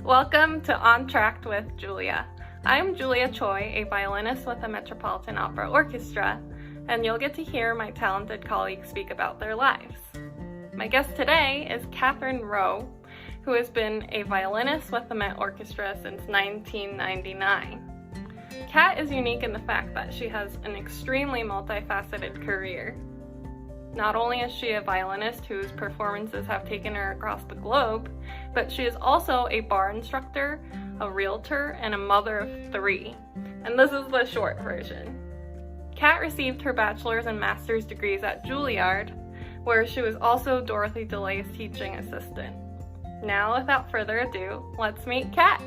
Welcome to Entr'acte with Julia. I'm Julia Choi, a violinist with the Metropolitan Opera Orchestra, and you'll get to hear my talented colleagues speak about their lives. My guest today is Catherine Rowe, who has been a violinist with the Met Orchestra since 1999. Kat is unique in the fact that she has an extremely multifaceted career. Not only is she a violinist whose performances have taken her across the globe, but she is also a barre instructor, a realtor, and a mother of 3. And this is the short version. Kat received her bachelor's and master's degrees at Juilliard, where she was also Dorothy DeLay's teaching assistant. Now, without further ado, let's meet Kat.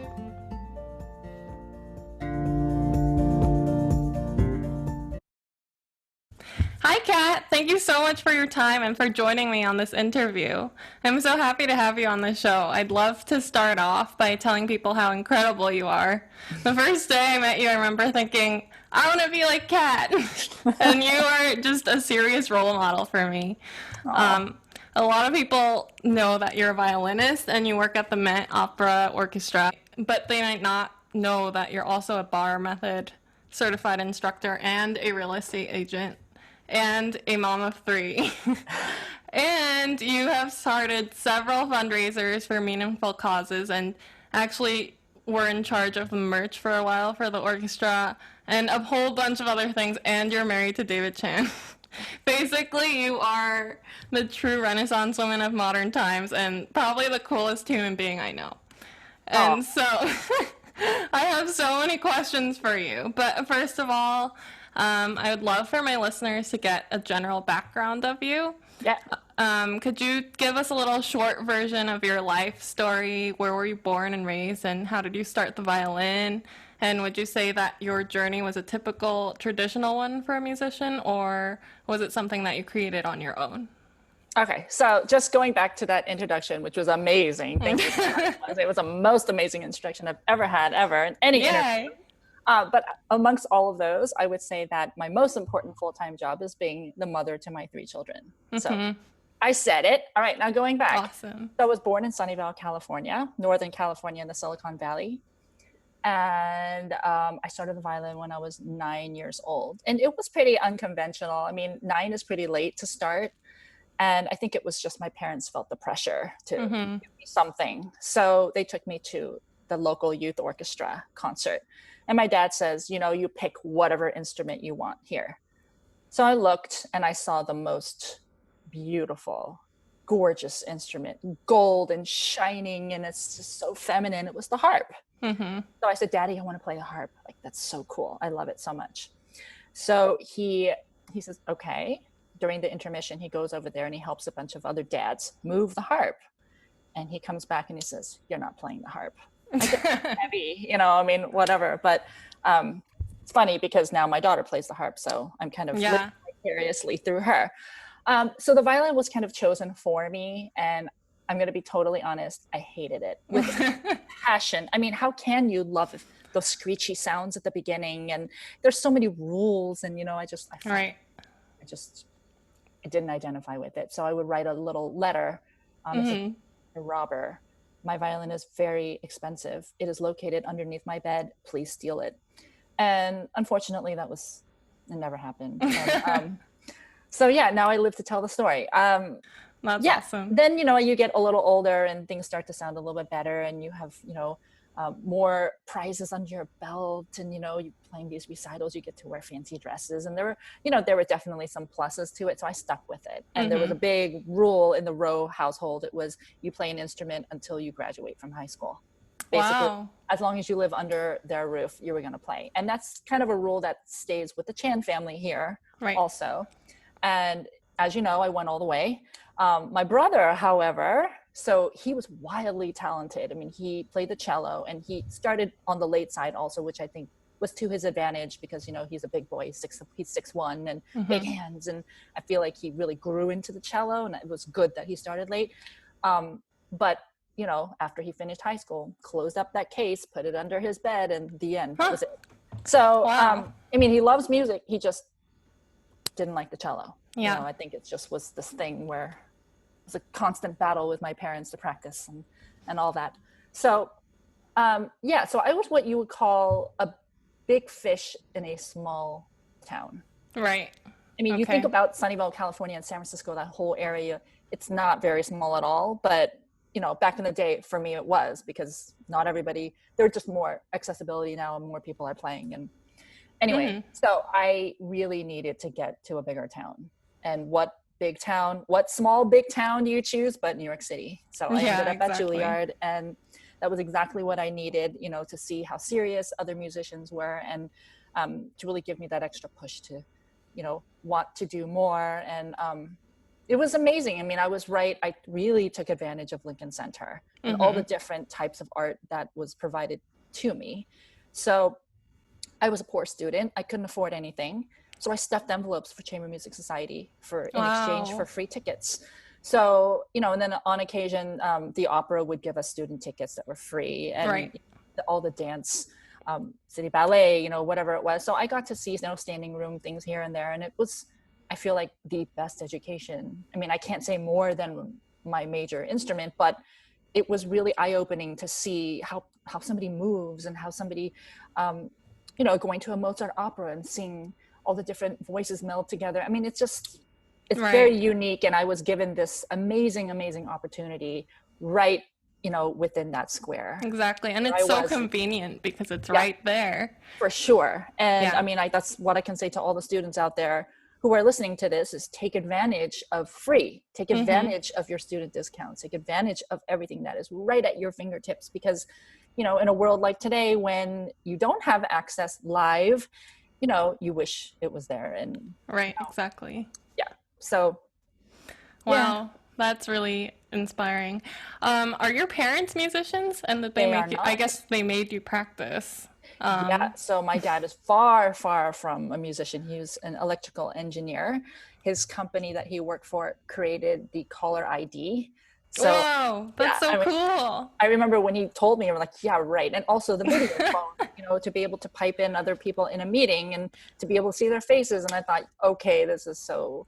Hi, Kat. Thank you so much for your time and for joining me on this interview. I'm so happy to have you on the show. I'd love to start off by telling people how incredible you are. The first day I met you, I remember thinking, I want to be like Kat. And you are just a serious role model for me. A lot of people know that you're a violinist and you work at the Met Opera Orchestra, but they might not know that you're also a barre method certified instructor and a real estate agent and a mom of 3. And you have started several fundraisers for meaningful causes and actually were in charge of the merch for a while for the orchestra and a whole bunch of other things, and you're married to David Chan. Basically, you are the true Renaissance woman of modern times and probably the coolest human being I know. And so I have so many questions for you. But first of all, I would love for my listeners to get a general background of you. Yeah. Could you give us a little short version of your life story? Where were you born and raised, and how did you start the violin? And would you say that your journey was a typical traditional one for a musician, or was it something that you created on your own? Okay, so just going back to that introduction, which was amazing. Thank you so much. It was the most amazing introduction I've ever had, in any interview. But amongst all of those, I would say that my most important full-time job is being the mother to my 3 children. So I said it. All right, now going back. Awesome. So I was born in Sunnyvale, California, Northern California in the Silicon Valley. And I started the violin when I was 9 years old. And it was pretty unconventional. I mean, 9 is pretty late to start. And I think it was just my parents felt the pressure to give me something. So they took me to the local youth orchestra concert. And my dad says, you pick whatever instrument you want here. So I looked and I saw the most beautiful, gorgeous instrument, gold and shining, and it's just so feminine. It was the harp. So I said, Daddy, I want to play the harp. Like, that's so cool. I love it so much. So he says, okay. During the intermission, he goes over there and he helps a bunch of other dads move the harp. And he comes back and he says, you're not playing the harp. I said, it's heavy, whatever. But it's funny because now my daughter plays the harp. So I'm kind of living vicariously through her. So the violin was kind of chosen for me. And I'm going to be totally honest, I hated it with passion. I mean, how can you love those screechy sounds at the beginning? And there's so many rules. And, I didn't identify with it. So I would write a little letter. A robber. My violin is very expensive. It is located underneath my bed. Please steal it. And unfortunately, it never happened. So now I live to tell the story. That's awesome. Then, you get a little older and things start to sound a little bit better and you have, more prizes under your belt and, you playing these recitals, you get to wear fancy dresses. And there were definitely some pluses to it. So I stuck with it. And there was a big rule in the Rowe household. It was you play an instrument until you graduate from high school. Basically, as long as you live under their roof, you were going to play. And that's kind of a rule that stays with the Chan family here also. And as you know, I went all the way. My brother, however, so he was wildly talented. I mean, he played the cello and he started on the late side also, which I think was to his advantage because, he's a big boy, he's 6'1" and big hands. And I feel like he really grew into the cello and it was good that he started late. But, after he finished high school, closed up that case, put it under his bed and the end was it. So, he loves music. He just didn't like the cello. I think it just was this thing where it was a constant battle with my parents to practice and all that. So Yeah, so I was what you would call a big fish in a small town. Right. I mean, you think Okay. about Sunnyvale, California, and San Francisco, that whole area, it's not very small at all. But, back in the day, for me, it was, because not everybody, there's just more accessibility now and more people are playing. And anyway, Hmm. so I really needed to get to a bigger town. And what small big town do you choose but New York City? So I ended Yeah, up at exactly. Juilliard, and that was exactly what I needed, to see how serious other musicians were, and to really give me that extra push to, want to do more. And it was amazing. I mean, I was right. I really took advantage of Lincoln Center and all the Hmm. different types of art that was provided to me. So I was a poor student. I couldn't afford anything. So I stuffed envelopes for Chamber Music Society in exchange for Wow. free tickets. So, and then on occasion, the opera would give us student tickets that were free, and Right. all the dance, city ballet, whatever it was. So I got to see, standing room things here and there. And it was, I feel like, the best education. I mean, I can't say more than my major instrument, but it was really eye-opening to see how somebody moves, and how somebody, going to a Mozart opera and seeing all the different voices meld together. I mean, it's very Right. unique. And I was given this amazing, amazing opportunity right, within that square Exactly. And where it's I so was. convenient because it's Yeah, right there. for sure. And I Yeah. mean, that's what I can say to all the students out there who are listening to this, is take advantage of free, take Hmm. advantage of your student discounts, take advantage of everything that is right at your fingertips. Because, in a world like today, when you don't have access live, you wish it was there. And Right. Exactly. yeah, so yeah, Wow. That's really inspiring. Are your parents musicians and that they they are make you, I not. guess they made you practice? Yeah, so my dad is far, far from a musician. He was an electrical engineer. His company that he worked for created the caller ID. So Whoa. That's yeah, so I mean, cool. I remember when he told me, I'm like, yeah, right. And also the video phone, to be able to pipe in other people in a meeting and to be able to see their faces. And I thought, okay, this is so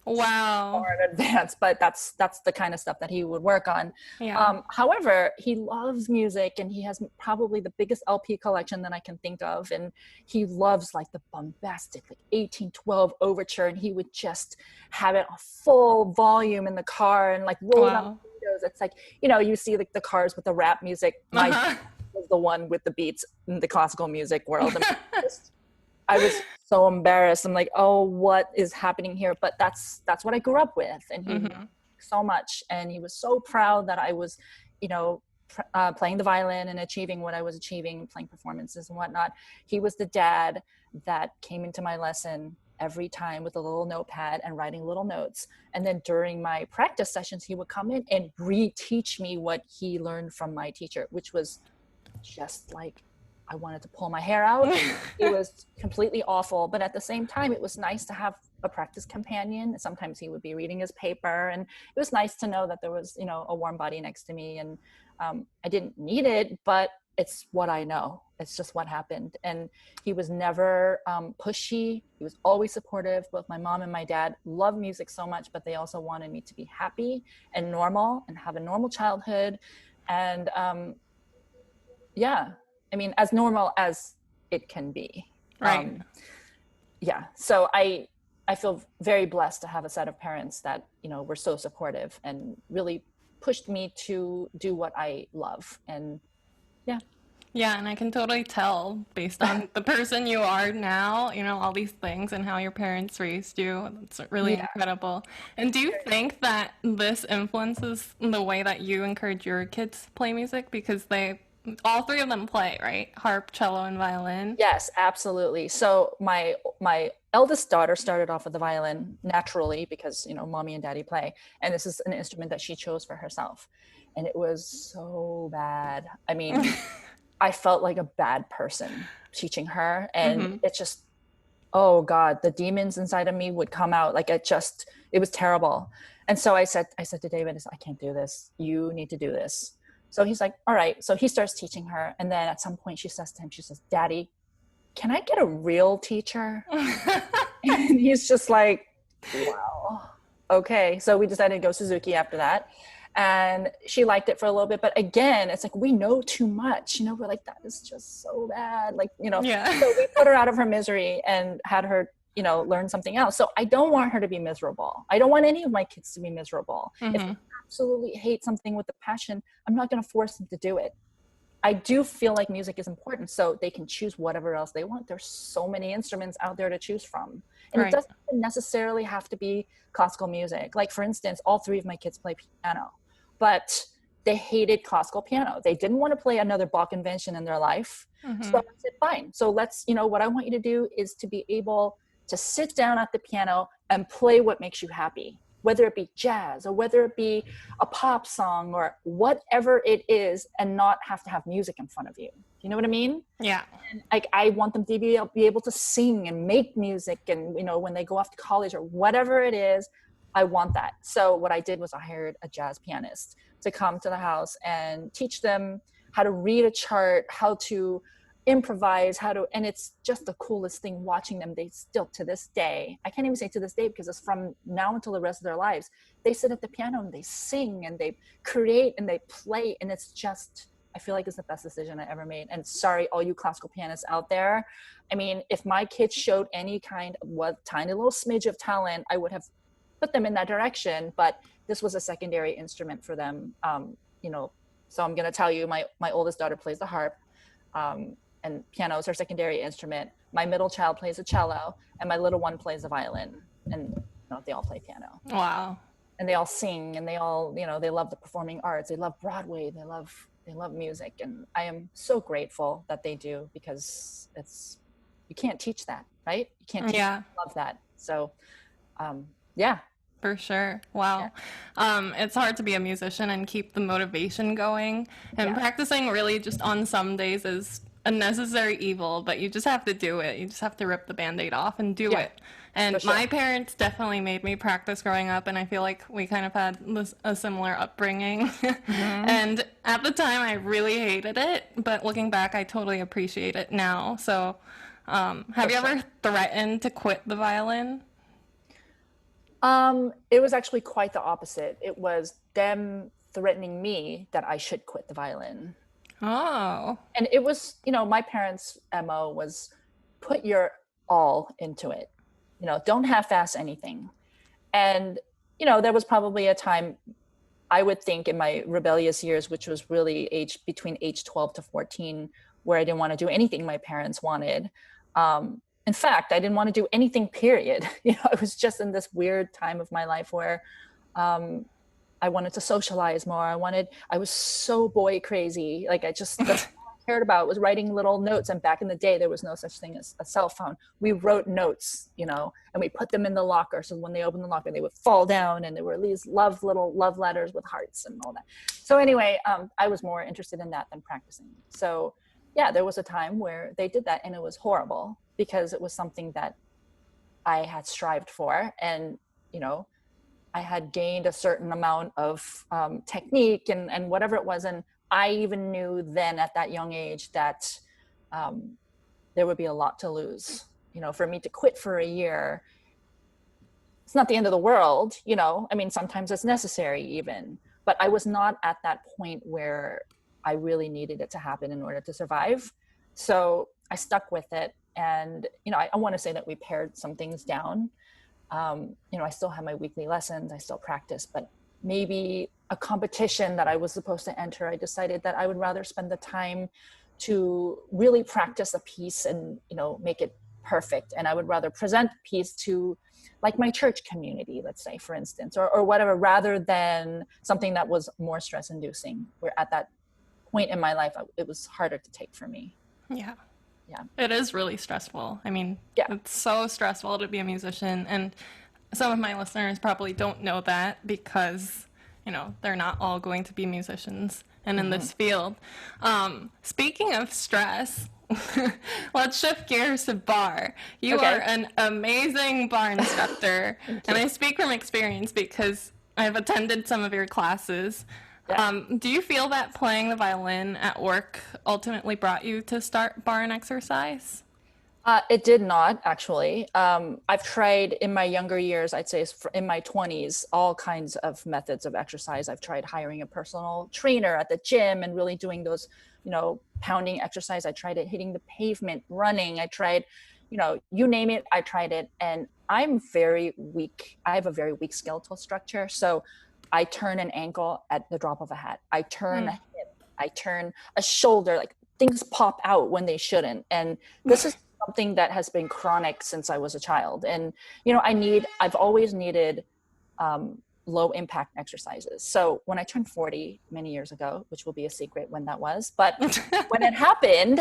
Wow. far in advance, but that's the kind of stuff that he would work on. Yeah. However, he loves music, and he has probably the biggest LP collection that I can think of. And he loves like the bombastic, like 1812 overture, and he would just have it a full volume in the car and like roll it down Wow. the windows. It's like, you see like the cars with the rap music. My dad Uh-huh. was the one with the beats in the classical music world. And I was so embarrassed. I'm like, oh, what is happening here? But that's what I grew up with, and he loved Hmm. so much, and he was so proud that I was, playing the violin and achieving what I was achieving, playing performances and whatnot. He was the dad that came into my lesson every time with a little notepad and writing little notes. And then during my practice sessions, he would come in and reteach me what he learned from my teacher, which was just like I wanted to pull my hair out. It was completely awful, but at the same time, it was nice to have a practice companion. Sometimes he would be reading his paper, and it was nice to know that there was, a warm body next to me. And I didn't need it, but it's what I know. It's just what happened. And he was never pushy. He was always supportive. Both my mom and my dad love music so much, but they also wanted me to be happy and normal and have a normal childhood. And yeah, I mean, as normal as it can be. Right. Yeah, so I feel very blessed to have a set of parents that were so supportive and really pushed me to do what I love. And yeah, Yeah, and I can totally tell based on the person you are now, all these things and how your parents raised you. It's really yeah, incredible. And do you think that this influences the way that you encourage your kids to play music? Because all three of them play, right? Harp, cello, and violin. yes, absolutely. So my eldest daughter started off with the violin naturally because mommy and daddy play, and this is an instrument that she chose for herself, and it was so bad. I mean, I felt like a bad person teaching her, and Hmm. it just, oh God, the demons inside of me would come out. Like it was terrible. And so I said to David, I can't do this. You need to do this. So he's like, all right. So he starts teaching her. And then at some point she says to him, she says, Daddy, can I get a real teacher? And he's just like, wow. Okay. So we decided to go Suzuki after that. And she liked it for a little bit, but again, it's like, we know too much, we're like, that is just so bad. Like, Yeah. so we put her out of her misery and had her, learn something else. So I don't want her to be miserable. I don't want any of my kids to be miserable. If they absolutely hate something with a passion, I'm not going to force them to do it. I do feel like music is important, so they can choose whatever else they want. There's so many instruments out there to choose from. And Right. it doesn't necessarily have to be classical music. Like, for instance, all three of my kids play piano, but they hated classical piano. They didn't want to play another Bach invention in their life. So I said, fine. So let's, what I want you to do is to be able to sit down at the piano and play what makes you happy, whether it be jazz or whether it be a pop song or whatever it is, and not have to have music in front of you. You know what I mean? Yeah. And I want them to be able to sing and make music, and when they go off to college or whatever it is, I want that. So what I did was I hired a jazz pianist to come to the house and teach them how to read a chart, how to improvise, and it's just the coolest thing watching them. They still, to this day, I can't even say to this day because it's from now until the rest of their lives, they sit at the piano and they sing and they create and they play, and it's just, I feel like it's the best decision I ever made. And sorry, all you classical pianists out there, I mean, if my kids showed any kind of tiny little smidge of talent, I would have put them in that direction, but this was a secondary instrument for them. So I'm going to tell you, my oldest daughter plays the harp, and piano is her secondary instrument. My middle child plays the cello, and my little one plays the violin, and they all play piano. Wow. And they all sing, and they all, they love the performing arts. They love Broadway. They love music. And I am so grateful that they do, because you can't teach that, right? You can't teach love that. So, yeah. For sure. Wow. Yeah. It's hard to be a musician and keep the motivation going. And practicing really just on some days is a necessary evil, but you just have to do it. You just have to rip the Band-Aid off and do it. And my parents definitely made me practice growing up, and I feel like we kind of had a similar upbringing. And at the time, I really hated it, but looking back, I totally appreciate it now. So have you ever threatened to quit the violin? It was actually quite the opposite. It was them threatening me that I should quit the violin. Oh. And it was, my parents' MO was put your all into it. Don't half-ass anything. And, there was probably a time, I would think, in my rebellious years, which was really between age 12 to 14, where I didn't want to do anything my parents wanted. In fact, I didn't want to do anything, period. I was just in this weird time of my life where I wanted to socialize more. I was so boy crazy. Like, that's all I cared about was writing little notes. And back in the day, there was no such thing as a cell phone. We wrote notes, and we put them in the locker. So when they opened the locker, they would fall down, and there were these little love letters with hearts and all that. So anyway, I was more interested in that than practicing. So yeah, there was a time where they did that, and it was horrible, because it was something that I had strived for. And, I had gained a certain amount of technique and whatever it was. And I even knew then at that young age that there would be a lot to lose. For me to quit for a year, it's not the end of the world. I mean, sometimes it's necessary even, but I was not at that point where I really needed it to happen in order to survive. So I stuck with it. And, I want to say that we pared some things down. I still have my weekly lessons, I still practice, but maybe a competition that I was supposed to enter, I decided that I would rather spend the time to really practice a piece and, make it perfect. And I would rather present a piece to, like, my church community, let's say, for instance, or whatever, rather than something that was more stress inducing, where at that point in my life, it was harder to take for me. Yeah. Yeah. It is really stressful. I mean, it's so stressful to be a musician. And some of my listeners probably don't know that because, they're not all going to be musicians and in this field. Speaking of stress, let's shift gears to barre. You are an amazing barre instructor. And I speak from experience because I've attended some of your classes. Yeah. Do you feel that playing the violin at work ultimately brought you to start barre and exercise? It did not actually. I've tried in my younger years, I'd say in my 20s, all kinds of methods of exercise. I've tried hiring a personal trainer at the gym and really doing those, pounding exercise. I tried it hitting the pavement, running. I tried, you name it, I tried it. And I'm very weak. I have a very weak skeletal structure. So I turn an ankle at the drop of a hat. I turn a Mm. hip. I turn a shoulder. Like things pop out when they shouldn't. And this is something that has been chronic since I was a child. And, I've always needed low impact exercises. So when I turned 40 many years ago, which will be a secret when that was, but when it happened,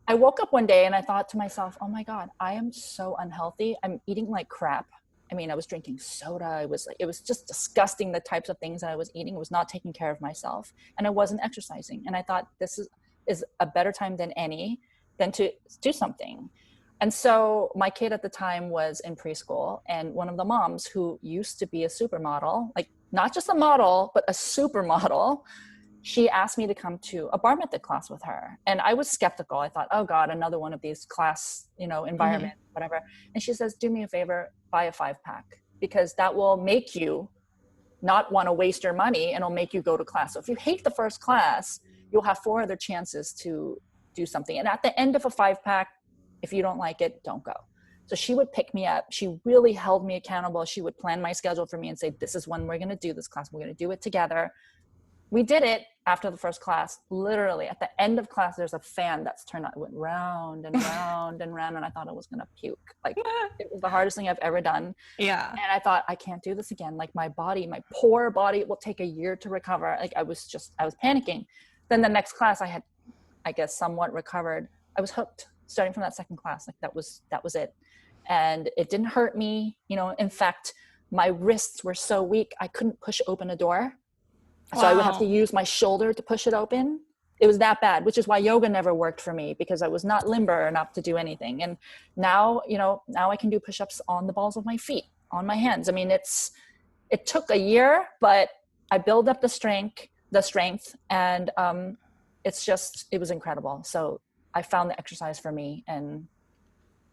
I woke up one day and I thought to myself, oh my God, I am so unhealthy. I'm eating like crap. I mean, I was drinking soda. It was just disgusting. The types of things that I was eating. I was not taking care of myself, and I wasn't exercising. And I thought is a better time than any than to do something. And so my kid at the time was in preschool, and one of the moms who used to be a supermodel, like not just a model, but a supermodel, she asked me to come to a bar method class with her. And I was skeptical. I thought, oh God, another one of these class, Hmm. environment, whatever. And she says, do me a favor, buy a 5-pack, because that will make you not want to waste your money and it'll make you go to class. So if you hate the first class, you'll have 4 other chances to do something. And at the end of a 5-pack, if you don't like it, don't go. So she would pick me up. She really held me accountable. She would plan my schedule for me and say, this is when we're going to do this class. We're going to do it together. We did it after the first class. Literally at the end of class, there's a fan that's turned on. It went round and round and round. And I thought I was going to puke. Like it was the hardest thing I've ever done. Yeah. And I thought, I can't do this again. Like my poor body, it will take a year to recover. Like I was panicking. Then the next class I had, I guess, somewhat recovered. I was hooked starting from that second class. Like that was it. And it didn't hurt me. In fact, my wrists were so weak, I couldn't push open a door. So I would have to Wow. use my shoulder to push it open. It was that bad, which is why yoga never worked for me, because I was not limber enough to do anything. And now, now I can do push-ups on the balls of my feet, on my hands. I mean, it took a year, but I built up the strength, and it was incredible. So I found the exercise for me, and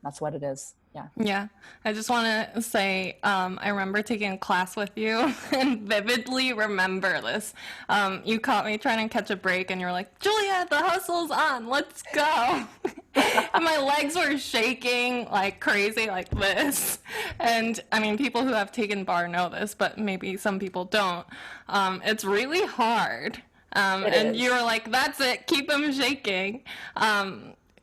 that's what it is. Yeah. Yeah, I just want to say I remember taking a class with you and vividly remember this. You caught me trying to catch a break and you're like, Julia, the hustle's on, let's go. And my legs were shaking like crazy, like this. And I mean, people who have taken bar know this, but maybe some people don't. It's really hard. It And you is. were like, that's it, keep them shaking.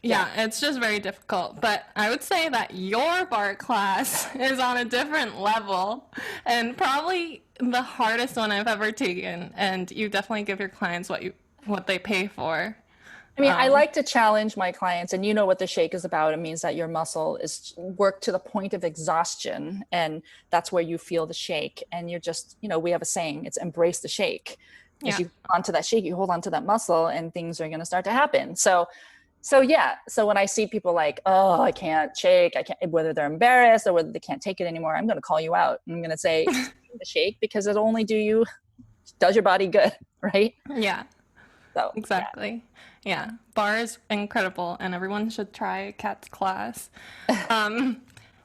Yeah. Yeah, it's just very difficult. But I would say that your bar class is on a different level and probably the hardest one I've ever taken. And you definitely give your clients what they pay for. I mean, I Um, like to challenge my clients, and you know what the shake is about. It means that your muscle is worked to the point of exhaustion, and that's where you feel the shake. And you're just, we have a saying, it's embrace the shake. As yeah, you hold on to that shake, you hold on to that muscle, and things are going to start to happen. So yeah. So when I see people like, oh, I can't shake, I can't, whether they're embarrassed or whether they can't take it anymore, I'm going to call you out. I'm going to say, the shake, because it'll only does your body good, right? yeah, So yeah. exactly. Yeah, bar is incredible and everyone should try Kat's class. Um,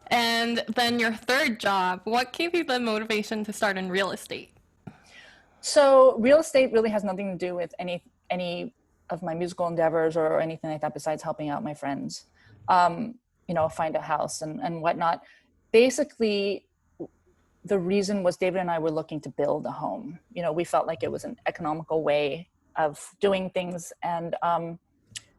and then your third job, what gave you the motivation to start in real estate? So real estate really has nothing to do with any of my musical endeavors or anything like that, besides helping out my friends, find a house and whatnot. Basically, the reason was David and I were looking to build a home. We felt like it was an economical way of doing things, and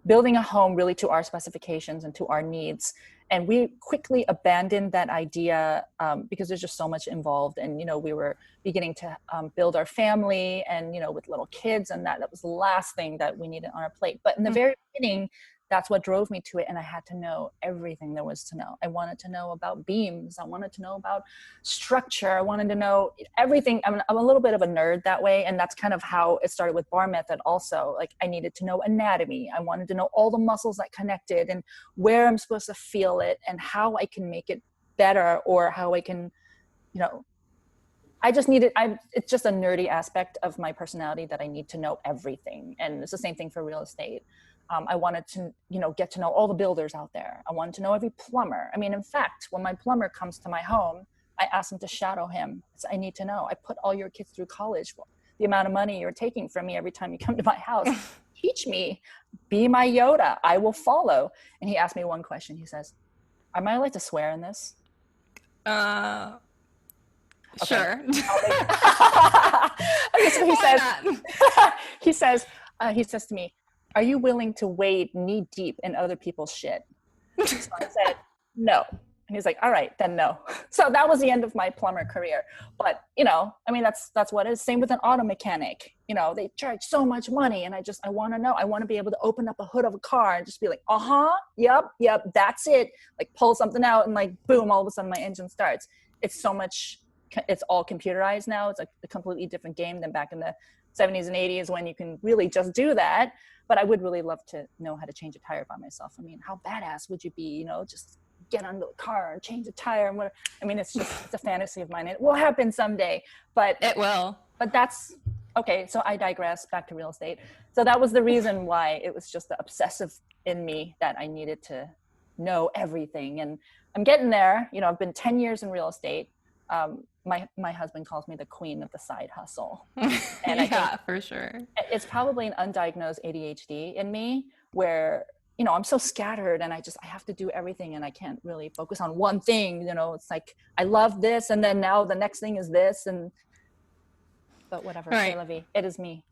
building a home really to our specifications and to our needs. And we quickly abandoned that idea because there's just so much involved. And, we were beginning to build our family and, with little kids, and that was the last thing that we needed on our plate. But in the very beginning, that's what drove me to it. And I had to know everything there was to know. I wanted to know about beams. I wanted to know about structure. I wanted to know everything. I'm a little bit of a nerd that way. And that's kind of how it started with bar method also. Like I needed to know anatomy. I wanted to know all the muscles that connected and where I'm supposed to feel it and how I can make it better, or how I can, you know, it's just a nerdy aspect of my personality that I need to know everything. And it's the same thing for real estate. I wanted to, get to know all the builders out there. I wanted to know every plumber. I mean, in fact, when my plumber comes to my home, I ask him to shadow him. So I need to know. I put all your kids through college. Well, the amount of money you're taking from me every time you come to my house. Teach me. Be my Yoda. I will follow. And he asked me one question. He says, am I allowed to swear in this? Okay. Sure. Okay, so he Why says, not? he says to me, are you willing to wade knee deep in other people's shit? So I said, no. And he's like, all right, then no. So that was the end of my plumber career. But, I mean, that's what it is. Same with an auto mechanic. They charge so much money. And I want to know. I want to be able to open up a hood of a car and just be like, yep, that's it. Like pull something out and like, boom, all of a sudden my engine starts. It's all computerized now. It's like a completely different game than back in the 70s and 80s when you can really just do that. But I would really love to know how to change a tire by myself. I mean, how badass would you be, just get under the car and change a tire and whatever. I mean, it's a fantasy of mine. It will happen someday, but It will. But that's okay. So I digress. Back to real estate. So that was the reason why it was just the obsessive in me that I needed to know everything. And I'm getting there. I've been 10 years in real estate. My husband calls me the queen of the side hustle. And I think for sure. it's probably an undiagnosed ADHD in me where, I'm so scattered and I have to do everything and I can't really focus on one thing. It's like, I love this. And then now the next thing is this. But whatever, Right. it is me.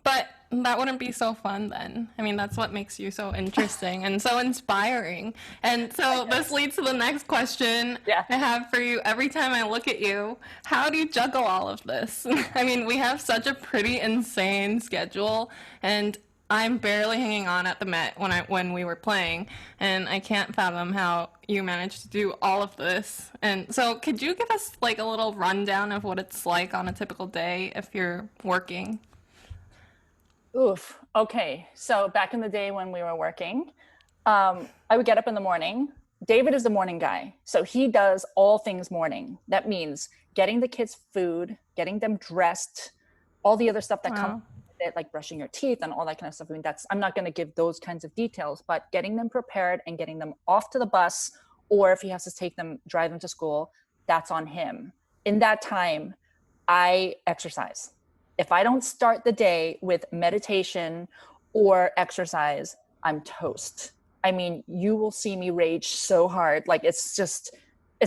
But that wouldn't be so fun then. I mean, that's what makes you so interesting and so inspiring. And so this leads to the next question I have for you. Every time I look at you, how do you juggle all of this? I mean, we have such a pretty insane schedule, and I'm barely hanging on at the Met when we were playing, and I can't fathom how you managed to do all of this. And so could you give us like a little rundown of what it's like on a typical day if you're working? Oof. Okay. So back in the day when we were working, I would get up in the morning. David is the morning guy. So he does all things morning. That means getting the kids food, getting them dressed, all the other stuff that comes with it, like brushing your teeth and all that kind of stuff. I mean, I'm not going to give those kinds of details, but getting them prepared and getting them off to the bus, or if he has to drive them to school, that's on him. In that time, I exercise. If I don't start the day with meditation or exercise, I'm toast. I mean, you will see me rage so hard. Like, it's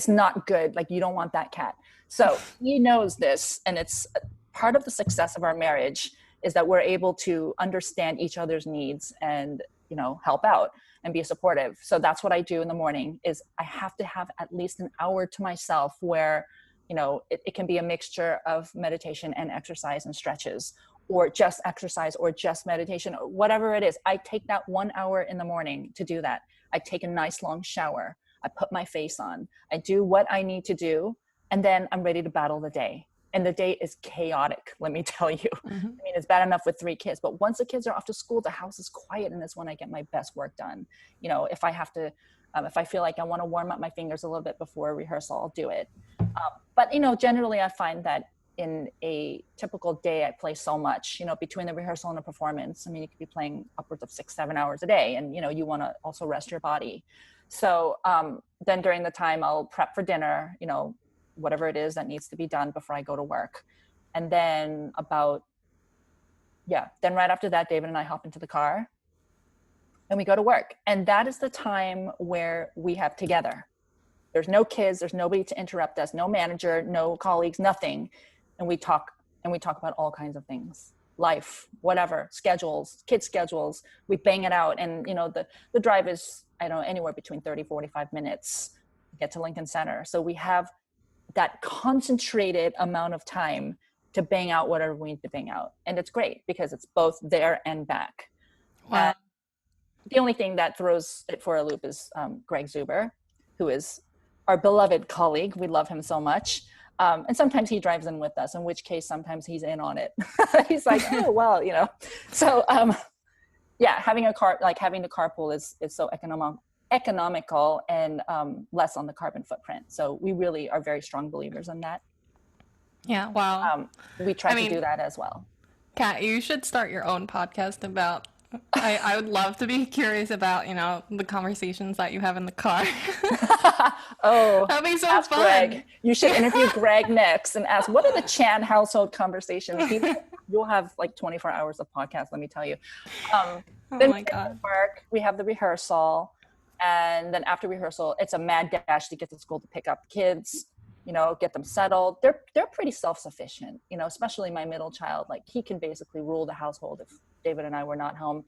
not good. Like, you don't want that cat. So he knows this. And it's part of the success of our marriage is that we're able to understand each other's needs and, help out and be supportive. So that's what I do in the morning is I have to have at least an hour to myself where it can be a mixture of meditation and exercise and stretches, or just exercise or just meditation, or whatever it is. I take that 1 hour in the morning to do that. I take a nice long shower. I put my face on. I do what I need to do. And then I'm ready to battle the day. And the day is chaotic, let me tell you. Mm-hmm. I mean, it's bad enough with 3 kids, but once the kids are off to school, the house is quiet. And that's when I get my best work done. If I have to, if I feel like I want to warm up my fingers a little bit before rehearsal, I'll do it. But, generally I find that in a typical day, I play so much, between the rehearsal and the performance. I mean, you could be playing upwards of 6-7 hours a day and, you want to also rest your body. So then during the time I'll prep for dinner, whatever it is that needs to be done before I go to work. And then then right after that, David and I hop into the car and we go to work. And that is the time where we have together. There's no kids, there's nobody to interrupt us, no manager, no colleagues, nothing. And we talk about all kinds of things, life, whatever, schedules, kids' schedules, we bang it out. And, the drive is, anywhere between 30, 45 minutes to get to Lincoln Center. So we have that concentrated amount of time to bang out whatever we need to bang out. And it's great because it's both there and back. Wow. The only thing that throws it for a loop is Greg Zuber, who is our beloved colleague. We love him so much. And sometimes he drives in with us, in which case sometimes he's in on it. He's like, oh, well, So, having a car, like having the carpool is so economical and less on the carbon footprint. So we really are very strong believers in that. Yeah, wow. We try to do that as well. Kat, you should start your own podcast about I would love to be curious about, the conversations that you have in the car. Oh, That'd be so ask Greg. fun. You should interview Greg next and ask, what are the Chan household conversations? You'll have like 24 hours of podcast, let me tell you. Oh Then my we get to God. work, we have the rehearsal, and then after rehearsal, it's a mad dash to get to school to pick up kids, get them settled. They're pretty self-sufficient, especially my middle child. Like he can basically rule the household if David and I were not home.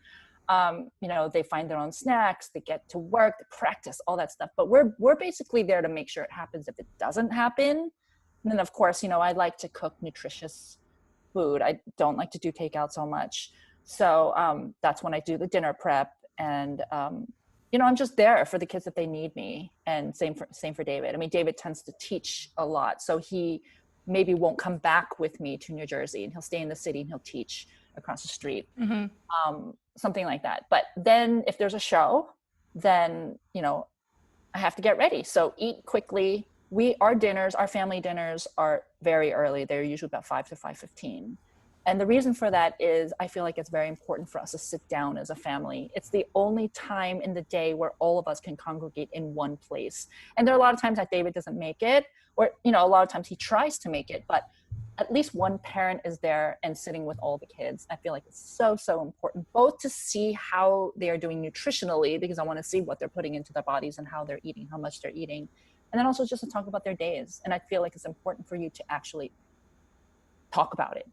They find their own snacks, they get to work, they practice, all that stuff. But we're basically there to make sure it happens if it doesn't happen. And then of course, I like to cook nutritious food. I don't like to do takeout so much. So that's when I do the dinner prep. And I'm just there for the kids if they need me. And same for David. I mean, David tends to teach a lot, so he maybe won't come back with me to New Jersey, and he'll stay in the city and he'll teach across the street, something like that. But then if there's a show, then I have to get ready. So eat quickly. Our family dinners are very early. They're usually about 5 to 5:15. And the reason for that is I feel like it's very important for us to sit down as a family. It's the only time in the day where all of us can congregate in one place. And there are a lot of times that David doesn't make it, or, a lot of times he tries to make it, but at least one parent is there and sitting with all the kids. I feel like it's so, so important, both to see how they are doing nutritionally, because I want to see what they're putting into their bodies and how they're eating, how much they're eating. And then also just to talk about their days. And I feel like it's important for you to actually talk about it,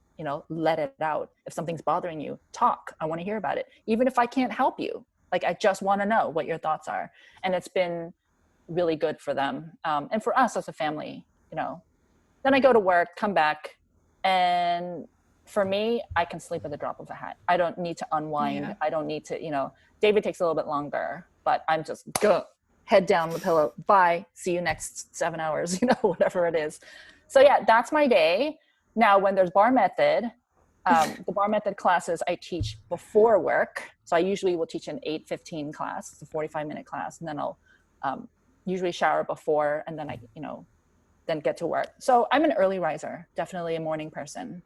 let it out. If something's bothering you, talk. I want to hear about it. Even if I can't help you, like, I just want to know what your thoughts are. And it's been really good for them. And for us as a family, then I go to work, come back. And for me, I can sleep at the drop of a hat. I don't need to unwind. Yeah. I don't need to, David takes a little bit longer, but I'm just head down the pillow. Bye. See you next 7 hours, whatever it is. So yeah, that's my day. Now, when there's bar method, the bar method classes I teach before work. So I usually will teach an 8:15 class. It's a 45-minute class. And then I'll usually shower before, and then I, then get to work. So I'm an early riser, definitely a morning person.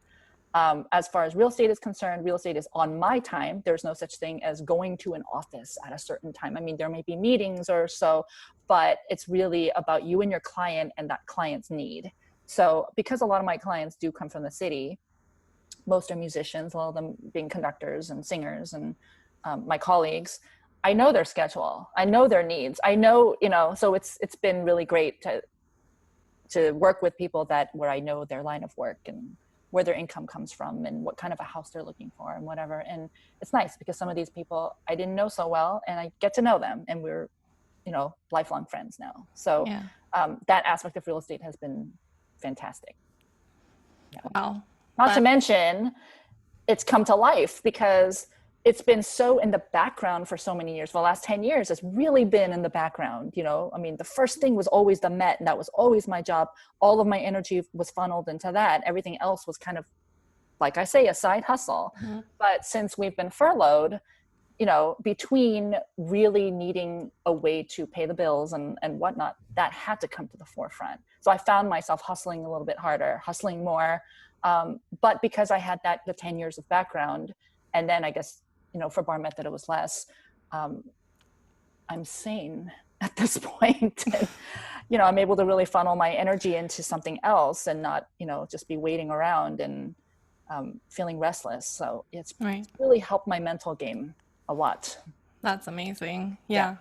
As far as real estate is concerned, real estate is on my time. There's no such thing as going to an office at a certain time. I mean, there may be meetings or so, but it's really about you and your client and that client's need. So because a lot of my clients do come from the city, most are musicians, a lot of them being conductors and singers, and my colleagues, I know their schedule, I know their needs, I know, so it's been really great to work with people where I know their line of work and where their income comes from and what kind of a house they're looking for and whatever. And it's nice because some of these people I didn't know so well, and I get to know them, and we're, lifelong friends now. So Yeah. that aspect of real estate has been fantastic. Yeah. Wow. Not to mention, it's come to life because it's been so in the background for so many years. For the last 10 years, it's really been in the background. I mean, the first thing was always the Met, and that was always my job. All of my energy was funneled into that. Everything else was kind of, like I say, a side hustle. Mm-hmm. But since we've been furloughed, between really needing a way to pay the bills and whatnot, that had to come to the forefront. So I found myself hustling a little bit harder, hustling more. But because I had the 10 years of background, and then I guess, for bar method, it was less, I'm sane at this point. And, I'm able to really funnel my energy into something else and not, just be waiting around and feeling restless. So it's really helped my mental game a lot. That's amazing. Yeah.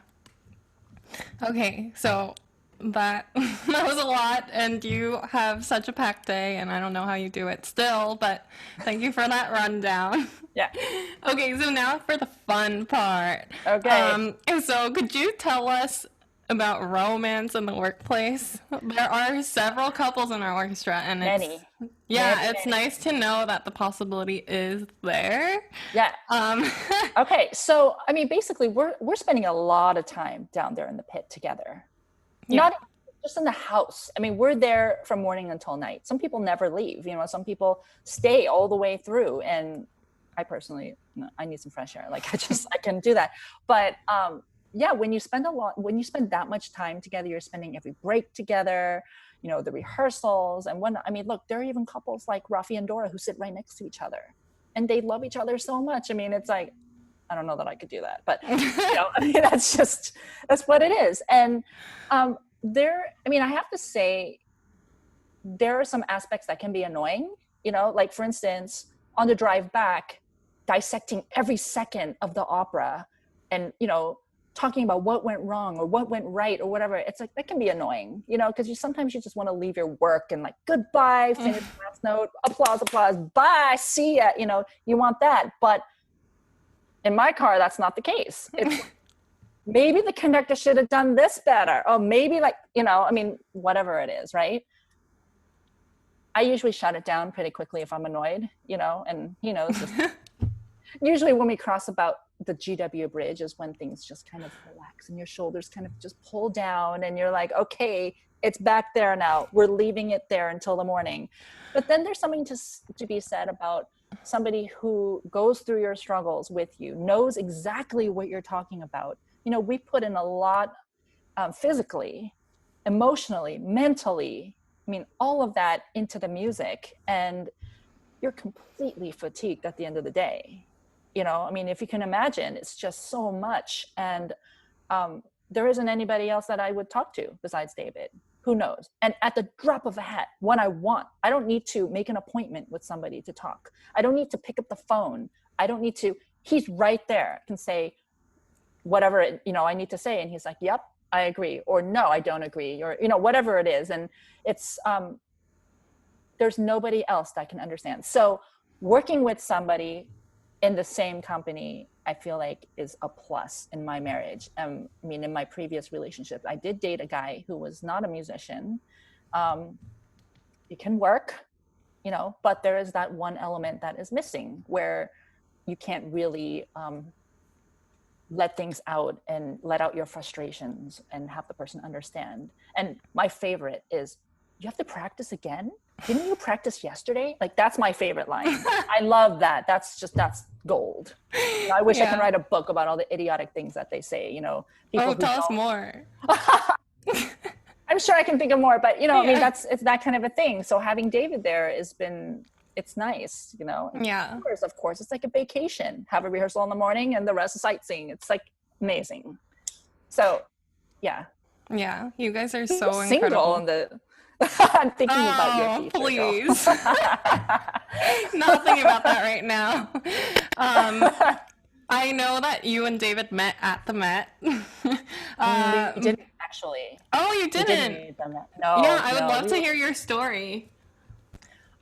Okay, so that was a lot, and you have such a packed day, and I don't know how you do it still, but thank you for that rundown. Yeah. Okay, so now for the fun part. Okay. So could you tell us about romance in the workplace? There are several couples in our orchestra, and many. It's nice to know that the possibility is there. Yeah. Okay, so I mean, basically, we're spending a lot of time down there in the pit together. Yeah. Not just in the house. I mean, we're there from morning until night. Some people never leave. Some people stay all the way through, and I personally, I need some fresh air. Like I can do that. But yeah, when you spend that much time together, you're spending every break together, the rehearsals and whatnot. I mean, look, there are even couples like Rafi and Dora who sit right next to each other, and they love each other so much. I mean, it's like, I don't know that I could do that, but I mean, that's what it is. And I have to say, there are some aspects that can be annoying, like for instance, on the drive back, dissecting every second of the opera and, talking about what went wrong or what went right or whatever. It's like, that can be annoying, because sometimes you just want to leave your work and like, goodbye, finish last note, applause, bye, see ya, you want that. But in my car, that's not the case. It's maybe the conductor should have done this better. Or maybe whatever it is, right? I usually shut it down pretty quickly if I'm annoyed, and he knows. Usually when we cross about the GW bridge is when things just kind of relax and your shoulders kind of just pull down and you're like, okay, it's back there now. We're leaving it there until the morning. But then there's something to be said about somebody who goes through your struggles with you, knows exactly what you're talking about. We put in a lot physically, emotionally, mentally, all of that into the music, and you're completely fatigued at the end of the day. If you can imagine, it's just so much. And there isn't anybody else that I would talk to besides David. Who knows? And at the drop of a hat, when I want, I don't need to make an appointment with somebody to talk. I don't need to pick up the phone. I don't need to, he's right there, can say whatever, I need to say. And he's like, yep, I agree. Or no, I don't agree. Or, whatever it is. And it's, there's nobody else that can understand. So working with somebody in the same company, I feel like is a plus in my marriage. In my previous relationship, I did date a guy who was not a musician. It can work, but there is that one element that is missing where you can't really let things out and let out your frustrations and have the person understand. And my favorite is, you have to practice again? Didn't you practice yesterday? Like, that's my favorite line. I love that. That's gold. I wish I can write a book about all the idiotic things that they say, people tell us more. I'm sure I can think of more, but it's that kind of a thing. So having David there it's nice, Yeah. Of course, it's like a vacation. Have a rehearsal in the morning and the rest is sightseeing. It's like amazing. So, yeah. Yeah, you guys are so incredible. incredible. I'm thinking about your future. Please. Not thinking about that right now. I know that you and David met at the Met. We didn't actually. Oh, you didn't? No. Yeah, I would love to hear your story.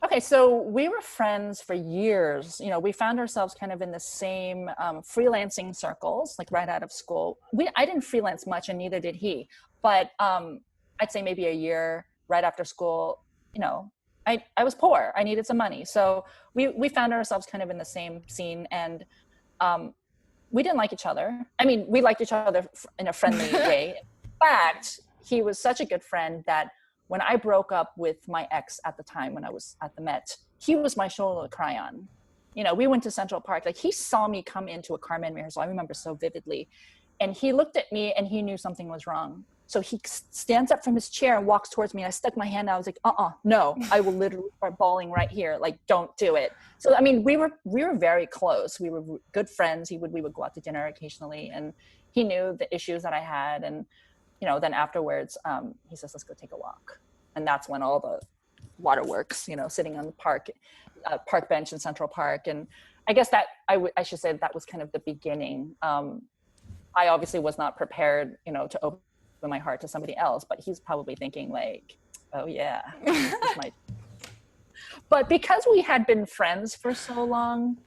Okay, so we were friends for years. We found ourselves kind of in the same freelancing circles, like right out of school. I didn't freelance much, and neither did he. But I'd say maybe a year right after school, I was poor. I needed some money. So we found ourselves kind of in the same scene, and we didn't like each other. We liked each other in a friendly way. In fact, he was such a good friend that when I broke up with my ex at the time, when I was at the Met, he was my shoulder to cry on. We went to Central Park. Like, he saw me come into a Carmen rehearsal. I remember so vividly. And he looked at me and he knew something was wrong. So he stands up from his chair and walks towards me. I stuck my hand out. I was like, no, I will literally start bawling right here. Like, don't do it. So, we were very close. We were good friends. we would go out to dinner occasionally, and he knew the issues that I had. And, then afterwards, he says, let's go take a walk. And that's when all the waterworks, sitting on the park bench in Central Park. And I guess that I should say that was kind of the beginning. I obviously was not prepared, to open my heart to somebody else, but he's probably thinking like, oh yeah, this is my... But because we had been friends for so long,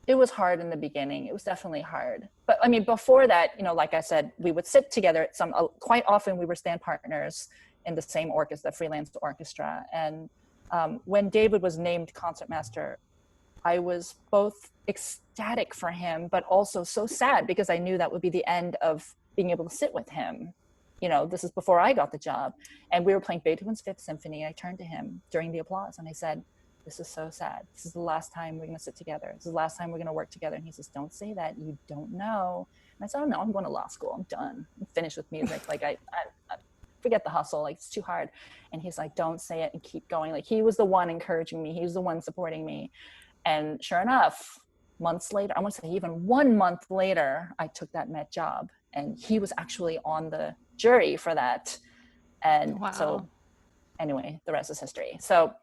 it was hard in the beginning. It was definitely hard. But before that, like I said, we would sit together quite often we were stand partners in the same orchestra, the freelance orchestra. And when David was named concertmaster, I was both ecstatic for him, but also so sad because I knew that would be the end of being able to sit with him. This is before I got the job. And we were playing Beethoven's Fifth Symphony. I turned to him during the applause and I said, this is so sad. This is the last time we're going to sit together. This is the last time we're going to work together. And he says, don't say that. You don't know. And I said, oh no, I'm going to law school. I'm done. I'm finished with music. Like I forget the hustle. Like, it's too hard. And he's like, don't say it and keep going. Like, he was the one encouraging me. He was the one supporting me. And sure enough, months later, I want to say even 1 month later, I took that Met job, and he was actually on the jury for that. And Wow. so anyway, the rest is history. So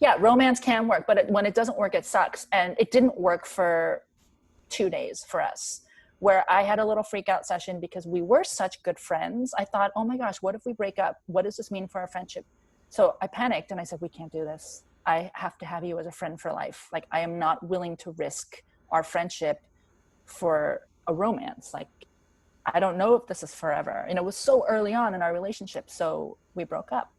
yeah, romance can work, but when it doesn't work, it sucks. And it didn't work for 2 days for us, where I had a little freak out session because we were such good friends. I thought, oh my gosh, what if we break up? What does this mean for our friendship? So I panicked and I said, we can't do this. I have to have you as a friend for life. Like, I am not willing to risk our friendship for a romance. Like, I don't know if this is forever. And it was so early on in our relationship. So we broke up.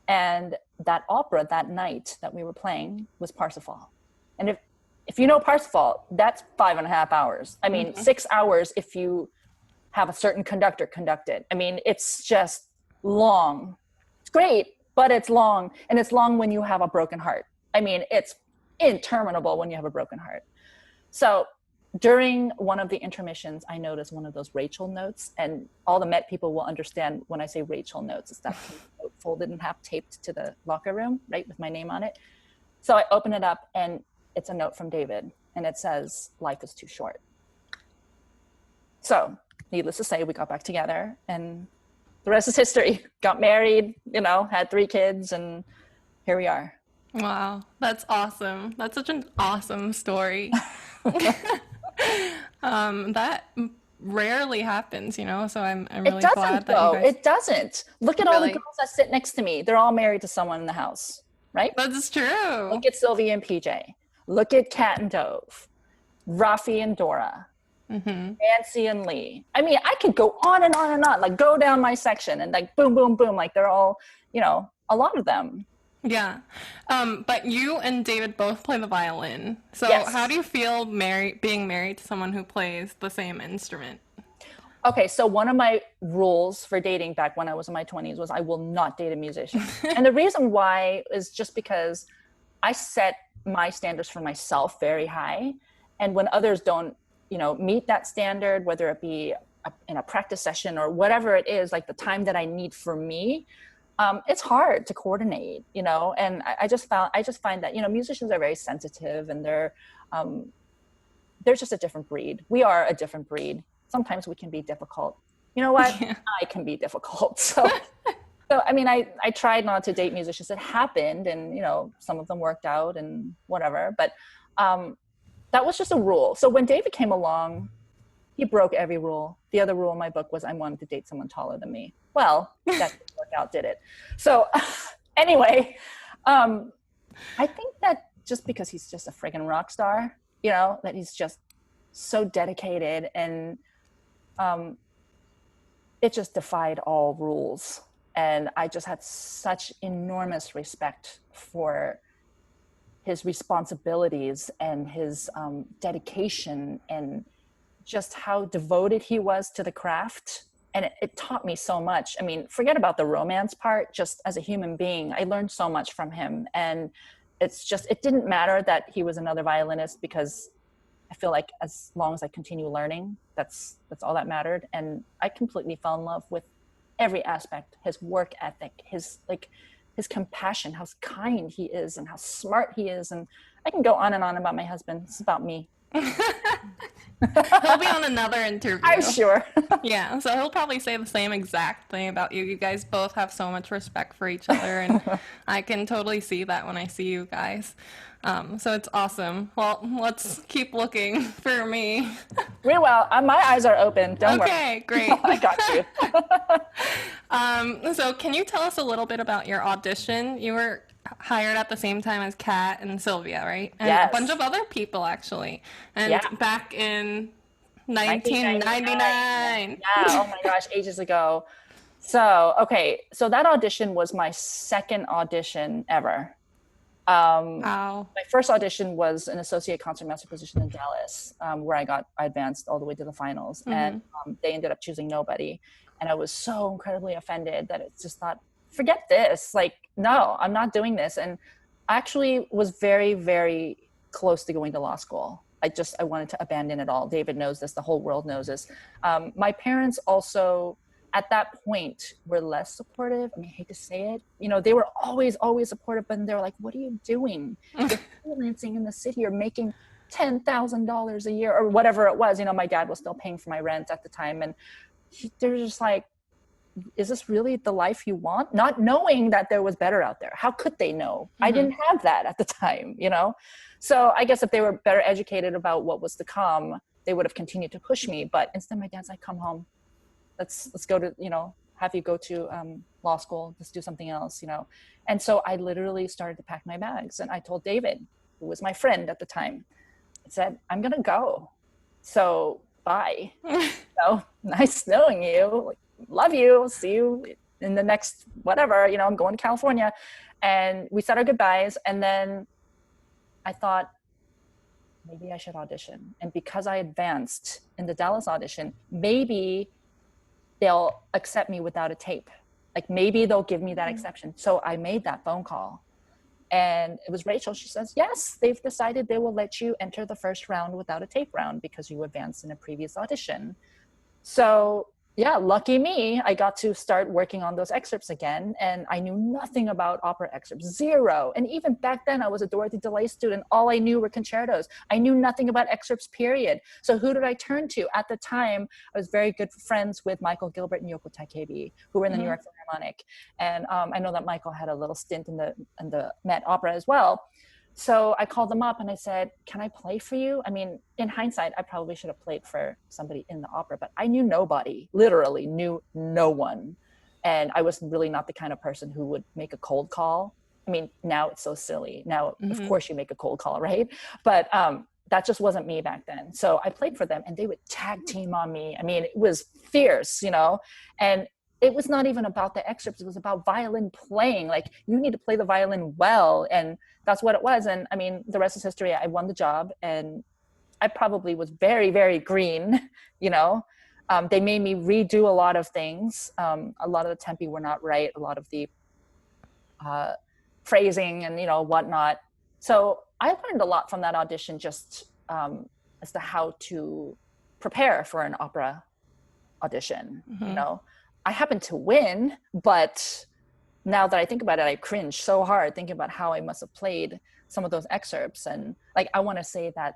And that opera that night that we were playing was Parsifal. And if you know Parsifal, that's 5.5 hours. I mean, 6 hours if you have a certain conductor conduct it. I mean, it's just long. It's great, but it's long. And it's long when you have a broken heart. I mean, it's interminable when you have a broken heart. So during one of the intermissions, I noticed one of those Rachel notes, and all the Met people will understand when I say Rachel notes. It's that note folded in half, taped to the locker room, right, with my name on it. So I open it up, and it's a note from David, and it says, life is too short. So needless to say, we got back together, and the rest is history. Got married, had 3 kids, and here we are. Wow, that's awesome. That's such an awesome story. That rarely happens, so I'm really glad that you guys. It doesn't. Look at all the girls that sit next to me. They're all married to someone in the house, right? That's true. Look at Sylvia and PJ. Look at Kat and Dove, Rafi and Dora, Nancy and Lee. I mean, I could go on and on and on, like go down my section and like boom, boom, boom. Like they're all, a lot of them. Yeah. But you and David both play the violin. So Yes. How do you feel being married to someone who plays the same instrument? Okay, so one of my rules for dating back when I was in my 20s was I will not date a musician. And the reason why is just because I set my standards for myself very high. And when others don't, meet that standard, whether it be in a practice session or whatever it is, like the time that I need for me, it's hard to coordinate, and I just find that, musicians are very sensitive, and they're just a different breed. We are a different breed. Sometimes we can be difficult. You know what? Yeah. I can be difficult. So I mean, I tried not to date musicians. It happened, and, some of them worked out and whatever, but that was just a rule. So when David came along, he broke every rule. The other rule in my book was I wanted to date someone taller than me. Well, that didn't work out, did it? So anyway, I think that just because he's just a friggin' rock star, that he's just so dedicated, and it just defied all rules. And I just had such enormous respect for his responsibilities and his dedication, and just how devoted he was to the craft. And it taught me so much. I mean, forget about the romance part. Just as a human being, I learned so much from him. And it didn't matter that he was another violinist, because I feel like as long as I continue learning, that's all that mattered. And I completely fell in love with every aspect, his work ethic, his compassion, how kind he is, and how smart he is. And I can go on and on about my husband. It's about me. He'll be on another interview. I'm sure. Yeah, so he'll probably say the same exact thing about you. You guys both have so much respect for each other, and I can totally see that when I see you guys. So it's awesome. Well, let's keep looking for me. Real well. My eyes are open. Don't worry. Okay, great. I got you. So can you tell us a little bit about your audition? You were hired at the same time as Kat and Sylvia, right? And yes. A bunch of other people, actually. And back in 1999. Yeah, oh my gosh, ages ago. So that audition was my second audition ever. Wow. My first audition was an associate concertmaster position in Dallas, where I advanced all the way to the finals. And they ended up choosing nobody. And I was so incredibly offended that it's just thought, forget this. Like, no, I'm not doing this. And I actually was very, very close to going to law school. I wanted to abandon it all. David knows this. The whole world knows this. My parents also, at that point, were less supportive. I mean, I hate to say it. They were always, always supportive, but they were like, what are you doing? You're freelancing in the city. You're making $10,000 a year or whatever it was. My dad was still paying for my rent at the time. And they're just like, is this really the life you want? Not knowing that there was better out there. How could they know? I didn't have that at the time, So I guess if they were better educated about what was to come, they would have continued to push me. But instead, my dad's like, come home. Let's go to, have you go to law school. Let's do something else, And so I literally started to pack my bags. And I told David, who was my friend at the time, I said, I'm going to go. So bye. Nice knowing you. Love you. See you in the next whatever, I'm going to California. And we said our goodbyes. And then I thought, maybe I should audition. And because I advanced in the Dallas audition, maybe they'll accept me without a tape. Like maybe they'll give me that exception. So I made that phone call. And it was Rachel. She says, yes, they've decided they will let you enter the first round without a tape round because you advanced in a previous audition. So yeah, lucky me, I got to start working on those excerpts again. And I knew nothing about opera excerpts, zero. And even back then I was a Dorothy DeLay student. All I knew were concertos. I knew nothing about excerpts, period. So who did I turn to? At the time, I was very good friends with Michael Gilbert and Yoko Takebi, who were in the New York Philharmonic. And I know that Michael had a little stint in the Met Opera as well. So I called them up and I said, can I play for you? I mean, in hindsight, I probably should have played for somebody in the opera, but I knew nobody, literally knew no one. And I was really not the kind of person who would make a cold call. I mean, now it's so silly. Now, of course you make a cold call, right? But that just wasn't me back then. So I played for them and they would tag team on me. I mean, it was fierce, and it was not even about the excerpts. It was about violin playing. Like, you need to play the violin well. And that's what it was. And I mean, the rest is history. I won the job and I probably was very, very green, They made me redo a lot of things. A lot of the tempi were not right. A lot of the phrasing and, whatnot. So I learned a lot from that audition just as to how to prepare for an opera audition, I happened to win, but now that I think about it, I cringe so hard thinking about how I must have played some of those excerpts. And like, I want to say that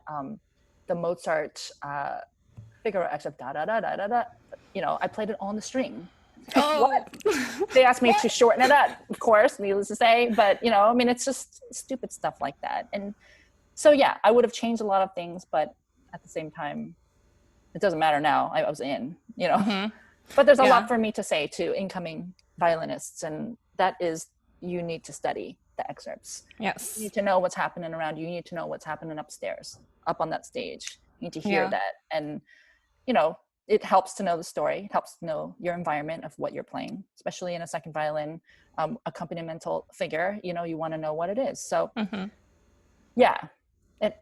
the Mozart Figaro excerpt, da da da da da da, I played it on the string. Oh. What? They asked me to shorten it up, of course, needless to say. But I mean, it's just stupid stuff like that. And so yeah, I would have changed a lot of things, but at the same time, it doesn't matter now. I was in, But there's a lot for me to say to incoming violinists, and that is, you need to study the excerpts. Yes. You need to know what's happening around you. You need to know what's happening upstairs, up on that stage. You need to hear that. And, it helps to know the story. It helps to know your environment of what you're playing, especially in a second violin accompanimental figure. You want to know what it is. So yeah, it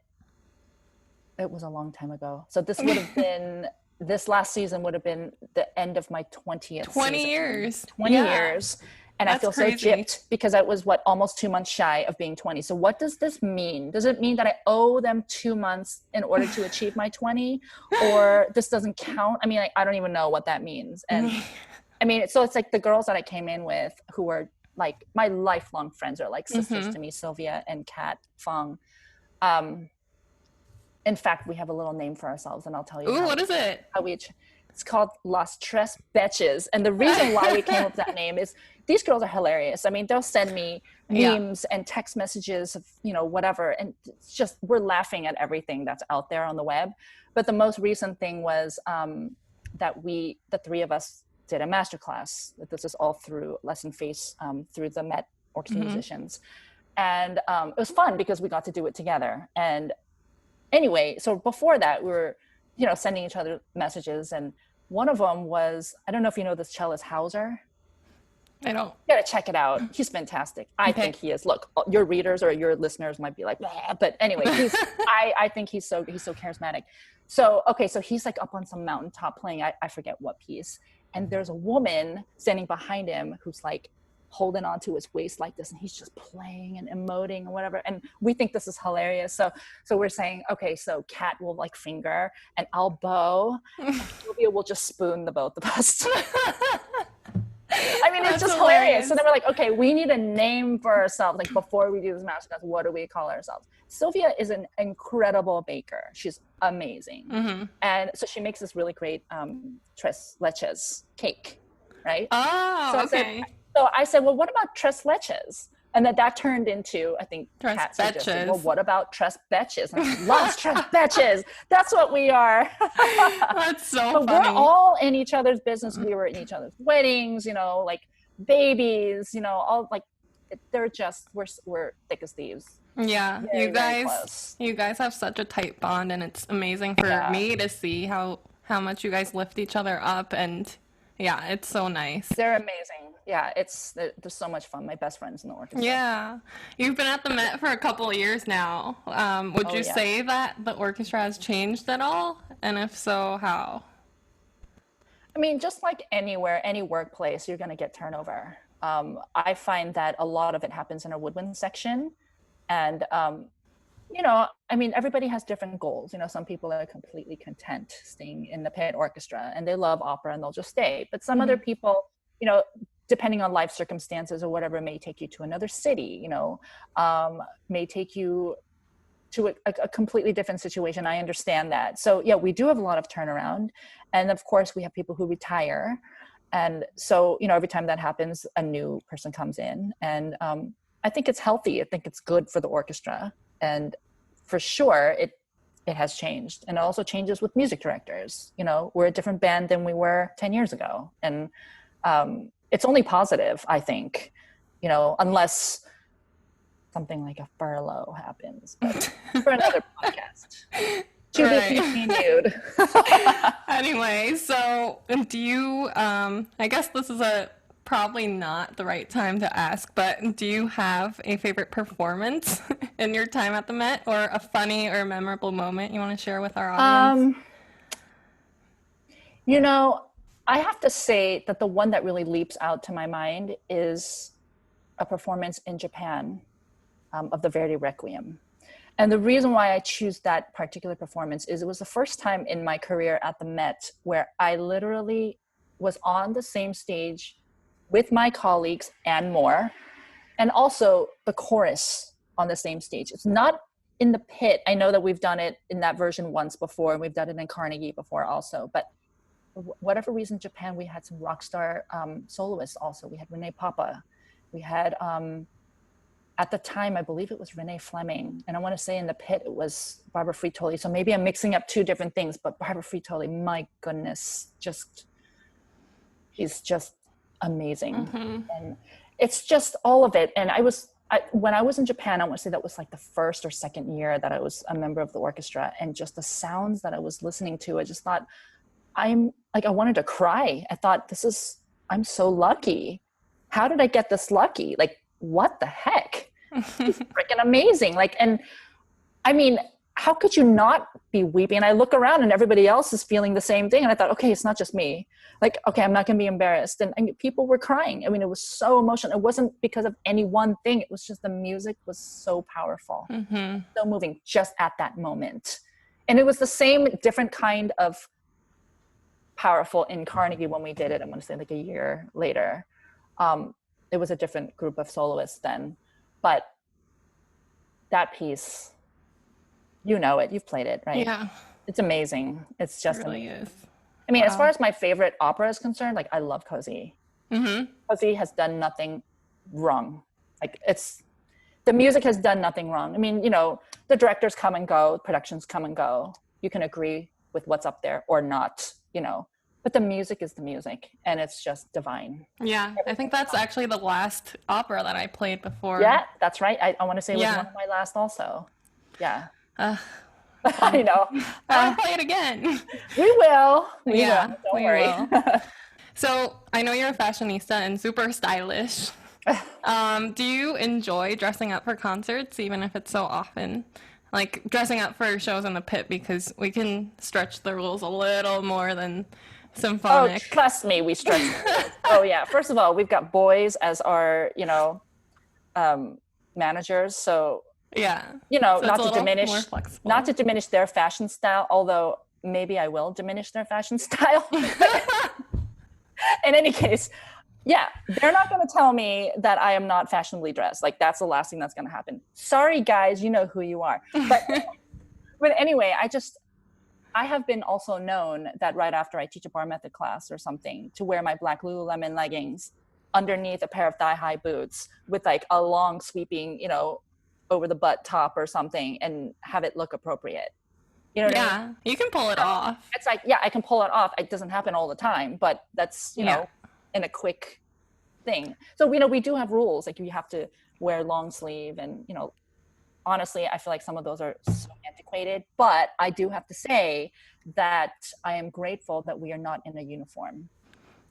was a long time ago. So this would have been... This last season would have been the end of my 20th 20 season. years. 20 years. And I feel crazy. so gypped because I was almost 2 months shy of being 20. So what does this mean? Does it mean that I owe them 2 months in order to achieve my 20? Or this doesn't count? I mean, I don't even know what that means. And I mean, so it's like the girls that I came in with who were like my lifelong friends, are like sisters to me, Sylvia and Kat Fong. In fact, we have a little name for ourselves, and I'll tell you. Ooh, what is it? It's called Las Tres Betches. And the reason why we came up with that name is these girls are hilarious. I mean, they'll send me memes and text messages of, whatever. And it's just, we're laughing at everything that's out there on the web. But the most recent thing was that the three of us did a masterclass. This is all through Lesson Face, through the Met Orchestra musicians. And it was fun because we got to do it together. And anyway, so before that, we were, sending each other messages. And one of them was, I don't know if you know this cellist Hauser. I don't. You gotta check it out. He's fantastic. I think he is. Look, your readers or your listeners might be like, bah, but anyway, I think he's so charismatic. So, okay, so he's like up on some mountaintop playing, I forget what piece. And there's a woman standing behind him who's like holding onto his waist like this, and he's just playing and emoting and whatever. And we think this is hilarious. So we're saying, okay, so Kat will like finger and I'll bow, and Sylvia will just spoon the both of us. I mean, it's just hilarious. So then we're like, okay, we need a name for ourselves. Like before we do this masterclass, what do we call ourselves? Sylvia is an incredible baker. She's amazing. And so she makes this really great tres leches cake, right? Oh, okay. So I said, well, what about tres leches? And that turned into, I think, Tres Kat suggested, betches. well, what about tres betches? And I said, Los tres betches. That's what we are. That's so But funny. we're all in each other's business. We were in each other's weddings, you know, like babies, you know, all like, they're just, we're thick as thieves. Yeah, Very close. you guys have such a tight bond, and it's amazing for me to see how much you guys lift each other up, and yeah, it's so nice. They're amazing. Yeah, they're so much fun. My best friends in the orchestra. Yeah, you've been at the Met for a couple of years now. Would you say that the orchestra has changed at all? And if so, how? I mean, just like anywhere, any workplace, you're going to get turnover. I find that a lot of it happens in our woodwind section. And, you know, I mean, everybody has different goals. You know, some people are completely content staying in the Met Orchestra and they love opera and they'll just stay. But some other people, you know, depending on life circumstances or whatever, may take you to another city, you know, may take you to a completely different situation. I understand that. So yeah, we do have a lot of turnaround. And of course we have people who retire. And so, you know, every time that happens, a new person comes in, and I think it's healthy. I think it's good for the orchestra. And for sure, it has changed. And it also changes with music directors. You know, we're a different band than we were 10 years ago. And it's only positive, I think, you know, unless something like a furlough happens, but for another podcast. To be continued. Anyway, so do you, I guess this is probably not the right time to ask, but do you have a favorite performance in your time at the Met, or a funny or memorable moment you want to share with our audience? You know, I have to say that the one that really leaps out to my mind is a performance in Japan of the Verdi Requiem. And the reason why I choose that particular performance is it was the first time in my career at the Met where I literally was on the same stage with my colleagues and more, and also the chorus on the same stage. It's not in the pit. I know that we've done it in that version once before, and we've done it in Carnegie before also, but for whatever reason, Japan, we had some rock star soloists also. We had Renee Papa. We had, at the time, I believe it was Renee Fleming. And I want to say in the pit, it was Barbara Frittoli. So maybe I'm mixing up two different things, but Barbara Frittoli, my goodness, she's just amazing. And it's just all of it. And when I was in Japan, I want to say that was like the first or second year that I was a member of the orchestra, and just the sounds that I was listening to, I just thought, I wanted to cry. I thought, I'm so lucky. How did I get this lucky? Like, what the heck? It's freaking amazing. Like, and I mean, how could you not be weeping? And I look around and everybody else is feeling the same thing. And I thought, okay, it's not just me. Like, okay, I'm not going to be embarrassed. And people were crying. I mean, it was so emotional. It wasn't because of any one thing. It was just the music was so powerful, so moving just at that moment. And it was the same, different kind of powerful in Carnegie when we did it. I'm going to say like a year later. It was a different group of soloists then, but that piece, you know it, you've played it, right? Yeah. It's amazing. It's just it really amazing. is. I mean, as far as my favorite opera is concerned, like I love Cosi. Cosi has done nothing wrong. Like the music has done nothing wrong. I mean, you know, the directors come and go, productions come and go. You can agree with what's up there or not, you know, but the music is the music, and it's just divine. Yeah, I think that's actually the last opera that I played before. Yeah, that's right. I want to say it was one of my last also. Yeah. I know. I'll play it again. We will. We yeah, will. Don't worry. Will. So I know you're a fashionista and super stylish. Do you enjoy dressing up for concerts, even if it's so often? Like dressing up for shows in the pit, because we can stretch the rules a little more than symphonic. Oh, trust me, we stretch the rules. Oh yeah. First of all, we've got boys as our, you know, managers. So yeah, you know, so not to diminish their fashion style, although maybe I will diminish their fashion style. In any case, Yeah, they're not going to tell me that I am not fashionably dressed. Like that's the last thing that's going to happen. Sorry, guys, you know who you are. But anyway, I have been also known that right after I teach a bar method class or something to wear my black Lululemon leggings underneath a pair of thigh-high boots with like a long sweeping, over the butt top or something and have it look appropriate. You know what I mean? Yeah, you can pull it off. It's like, yeah, I can pull it off. It doesn't happen all the time, but that's, Yeah. in a quick thing. So, we do have rules. Like you have to wear long sleeve and, honestly, I feel like some of those are so antiquated, but I do have to say that I am grateful that we are not in a uniform.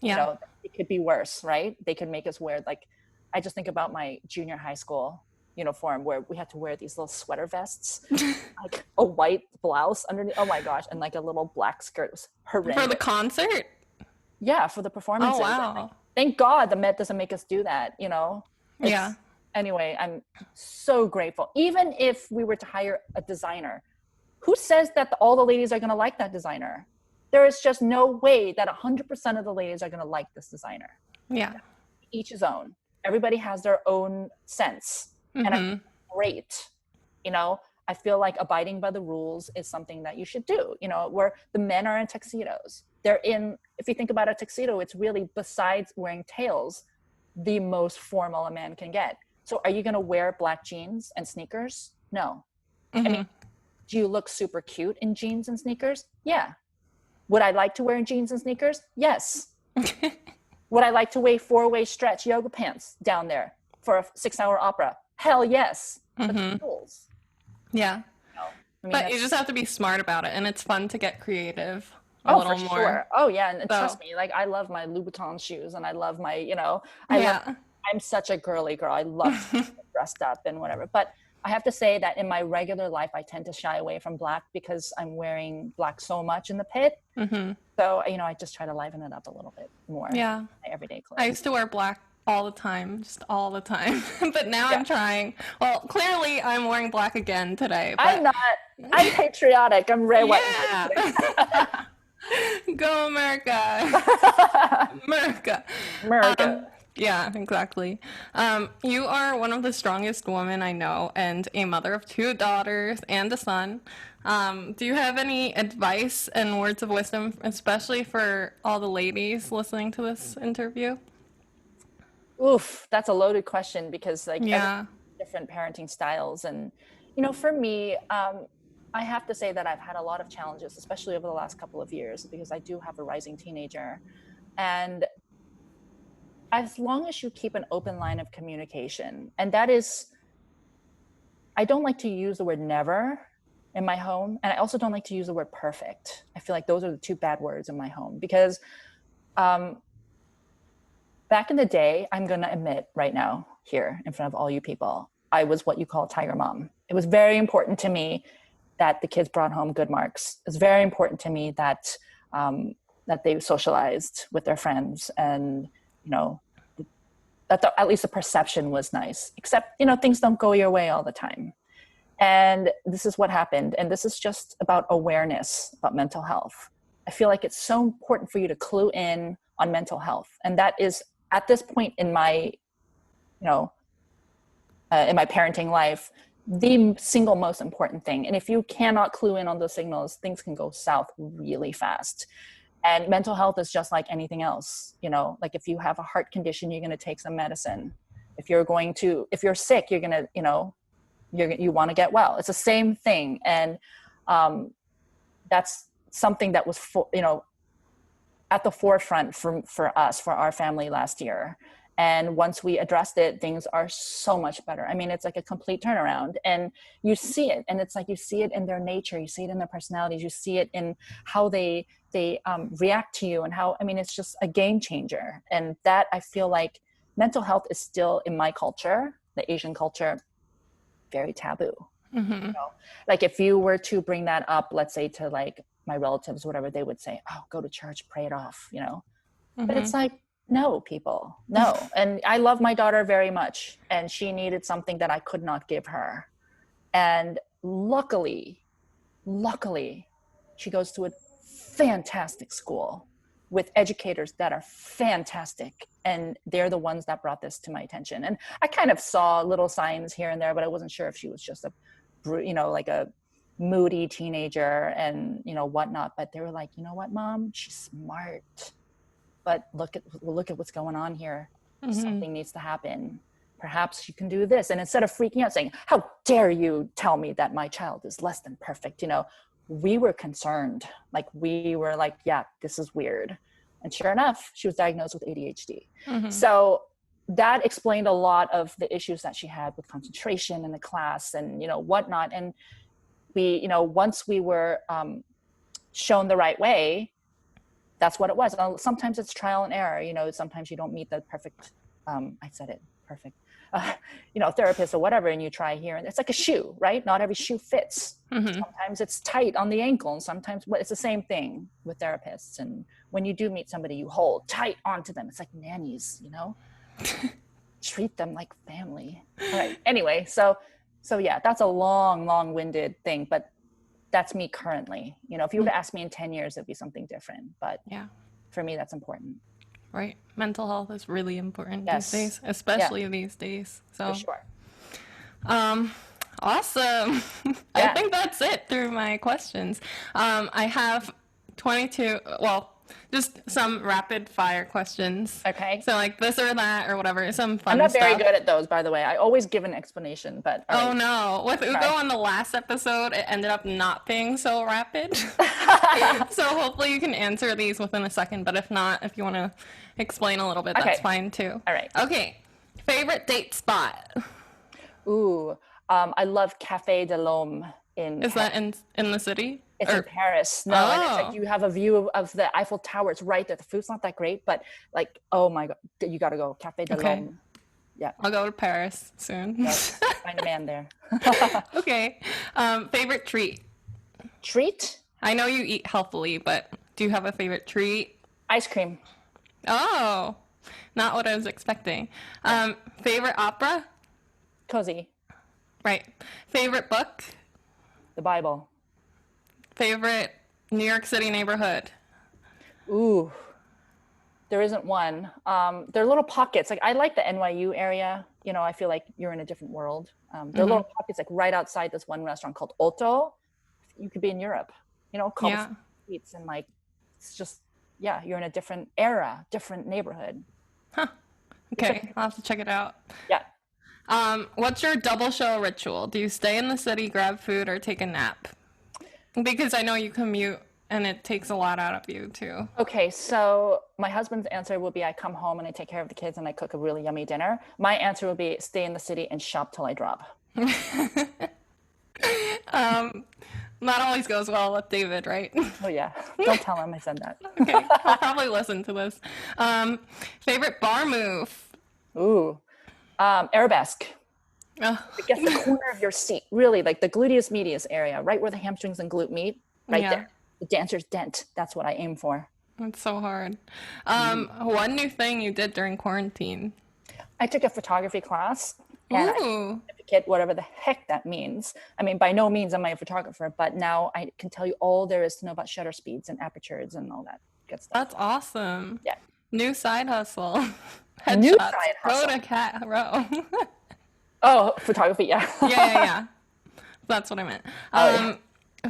Yeah. It could be worse, right? They could make us wear I just think about my junior high school uniform where we had to wear these little sweater vests, like a white blouse underneath. Oh my gosh. And like a little black skirt. It was horrendous. For the concert? Yeah, for the performances. Oh, wow. Thank God the Met doesn't make us do that, Yeah. Anyway, I'm so grateful. Even if we were to hire a designer, who says that all the ladies are going to like that designer? There is just no way that 100% of the ladies are going to like this designer. Yeah. Each his own. Everybody has their own sense. And I'm great. I feel like abiding by the rules is something that you should do, where the men are in tuxedos. If you think about a tuxedo, it's really, besides wearing tails, the most formal a man can get. So are you going to wear black jeans and sneakers? No. I mean, do you look super cute in jeans and sneakers? Yeah. Would I like to wear jeans and sneakers? Yes. Would I like to wear 4-way stretch yoga pants down there for a 6-hour opera? Hell yes. But the rules. Yeah. But you just have to be smart about it, and it's fun to get creative a little more. Sure. Oh yeah, and trust me, like I love my Louboutin shoes, and I love my, I'm such a girly girl. I love to get dressed up and whatever. But I have to say that in my regular life, I tend to shy away from black because I'm wearing black so much in the pit. So, I just try to liven it up a little bit more. Yeah. My everyday clothes. I used to wear black all the time, just all the time. But now I'm trying. Well, clearly I'm wearing black again today. But... I'm patriotic. I'm Ray White. Yeah. Go America. America. Yeah, exactly. You are one of the strongest women I know and a mother of 2 daughters and a son. Do you have any advice and words of wisdom, especially for all the ladies listening to this interview? Oof, that's a loaded question because different parenting styles. And, for me, I have to say that I've had a lot of challenges, especially over the last couple of years, because I do have a rising teenager. And as long as you keep an open line of communication, and that is, I don't like to use the word never in my home. And I also don't like to use the word perfect. I feel like those are the 2 bad words in my home because back in the day, I'm going to admit right now here in front of all you people, I was what you call a tiger mom. It was very important to me that the kids brought home good marks. It's very important to me that that they socialized with their friends and, that at least the perception was nice, except, things don't go your way all the time. And this is what happened. And this is just about awareness about mental health. I feel like it's so important for you to clue in on mental health. And that is at this point in my, in my parenting life, the single most important thing. And if you cannot clue in on those signals, things can go south really fast. And mental health is just like anything else, like if you have a heart condition, you're going to take some medicine. If you're sick, you're going to, you want to get well. It's the same thing. And that's something that was, at the forefront for us, for our family last year. And once we addressed it, things are so much better. I mean, it's like a complete turnaround and you see it. And it's like, you see it in their nature. You see it in their personalities. You see it in how they react to you and how, it's just a game changer. And that I feel like mental health is still in my culture, the Asian culture, very taboo. Like if you were to bring that up, let's say to like my relatives, whatever, they would say, oh, go to church, pray it off, but it's like, no, people, no. And I love my daughter very much. And she needed something that I could not give her. And luckily, she goes to a fantastic school with educators that are fantastic. and they're the ones that brought this to my attention. And I kind of saw little signs here and there, but I wasn't sure if she was just like a moody teenager and, whatnot. But they were like, you know what, Mom, she's smart, but look at what's going on here. Something needs to happen. Perhaps you can do this. And instead of freaking out saying, how dare you tell me that my child is less than perfect, we were concerned. Like, we were like, yeah, this is weird. And sure enough, she was diagnosed with ADHD. So that explained a lot of the issues that she had with concentration in the class and, whatnot. And we, once we were shown the right way, that's what it was. Sometimes it's trial and error. Sometimes you don't meet the perfect, I said it, perfect, therapist or whatever, and you try here. And it's like a shoe, right? Not every shoe fits. Sometimes it's tight on the ankle, and sometimes, but it's the same thing with therapists. And when you do meet somebody, you hold tight onto them. It's like nannies, treat them like family. All right. Anyway, so yeah, that's a long-winded thing, but that's me currently. If you were to ask me in 10 years, it'd be something different. But yeah, for me, that's important. Right. Mental health is really important these days, especially these days. So, for sure. Awesome. I think that's it through my questions. I have 22, just some rapid fire questions. Okay. So like this or that or whatever, some fun I'm not stuff. very good at those, by the way. I always give an explanation, but. Oh no. With Ugo on the last episode, it ended up not being so rapid. So hopefully you can answer these within a second, but if not, if you want to explain a little bit, that's fine too. All right. Okay. Favorite date spot? Ooh, I love Café de l'Homme in. Is that in the city? It's in Paris. No, and it's like you have a view of the Eiffel Tower. It's right there. The food's not that great, but like, oh my God, you got to go. Café de l'Homme. Yeah. I'll go to Paris soon. Yes, find a man there. Okay. Favorite treat? Treat? I know you eat healthily, but do you have a favorite treat? Ice cream. Oh, not what I was expecting. Favorite opera? Cozy. Right. Favorite book? The Bible. Favorite New York City neighborhood? Ooh, there isn't one. There are little pockets. Like, I like the NYU area. I feel like you're in a different world. There are little pockets like right outside this one restaurant called Otto. You could be in Europe, called streets, and like, it's just, you're in a different era, different neighborhood. Huh. Okay, I'll have to check it out. Yeah. What's your double show ritual? Do you stay in the city, grab food, or take a nap? Because I know you commute and it takes a lot out of you too. Okay, so my husband's answer will be I come home and I take care of the kids and I cook a really yummy dinner. My answer would be stay in the city and shop till I drop. Not always goes well with David, right? Oh yeah, don't tell him I said that. Okay, I'll probably listen to this. Favorite bar move? Ooh, arabesque. Oh. It gets the corner of your seat, really, like the gluteus medius area, right where the hamstrings and glute meet, right there. The dancer's dent. That's what I aim for. That's so hard. One new thing you did during quarantine? I took a photography class. And Ooh. Certificate, whatever the heck that means. I mean, by no means am I a photographer, but now I can tell you all there is to know about shutter speeds and apertures and all that good stuff. That's awesome. Yeah. New side hustle. New side hustle. Row to cat row. Oh, photography, yeah. yeah. That's what I meant.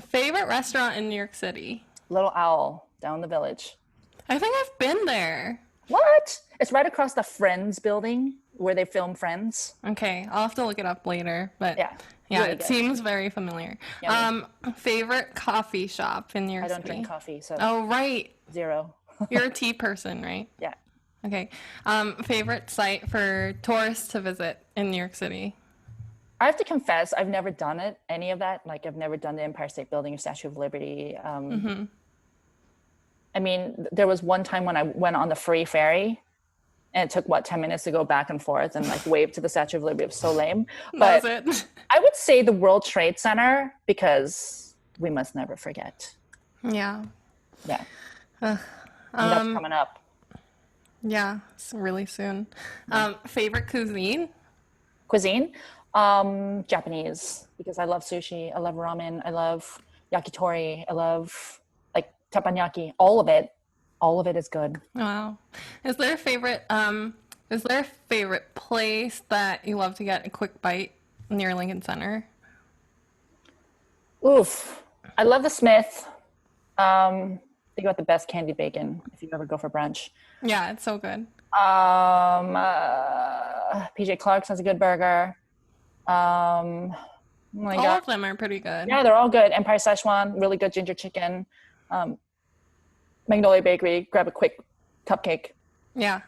Favorite restaurant in New York City? Little Owl, down the village. I think I've been there. What? It's right across the Friends building where they film Friends. Okay, I'll have to look it up later. But yeah, really it seems very familiar. Favorite coffee shop in New York City? I don't drink coffee, so. Oh, right. Zero. You're a tea person, right? Yeah. Okay. Favorite site for tourists to visit in New York City? I have to confess, I've never done it, any of that. Like, I've never done the Empire State Building or Statue of Liberty. I mean, there was one time when I went on the free ferry, and it took, 10 minutes to go back and forth and, like, wave to the Statue of Liberty. It was so lame. But that was it. I would say the World Trade Center, because we must never forget. Yeah. Yeah. And that's coming up. Yeah, it's really soon. Favorite cuisine? Japanese, because I love sushi, I love ramen, I love yakitori, I love like teppanyaki, all of it. All of it is good. Wow. Is there a favorite is there a favorite place that you love to get a quick bite near Lincoln Center? Oof. I love the Smith. They got the best candied bacon if you ever go for brunch. Yeah, it's so good. PJ Clark's has a good burger. Oh my All God. of them are pretty good. Yeah, they're all good. Empire Szechuan, really good ginger chicken. Um, Magnolia Bakery, grab a quick cupcake. Yeah.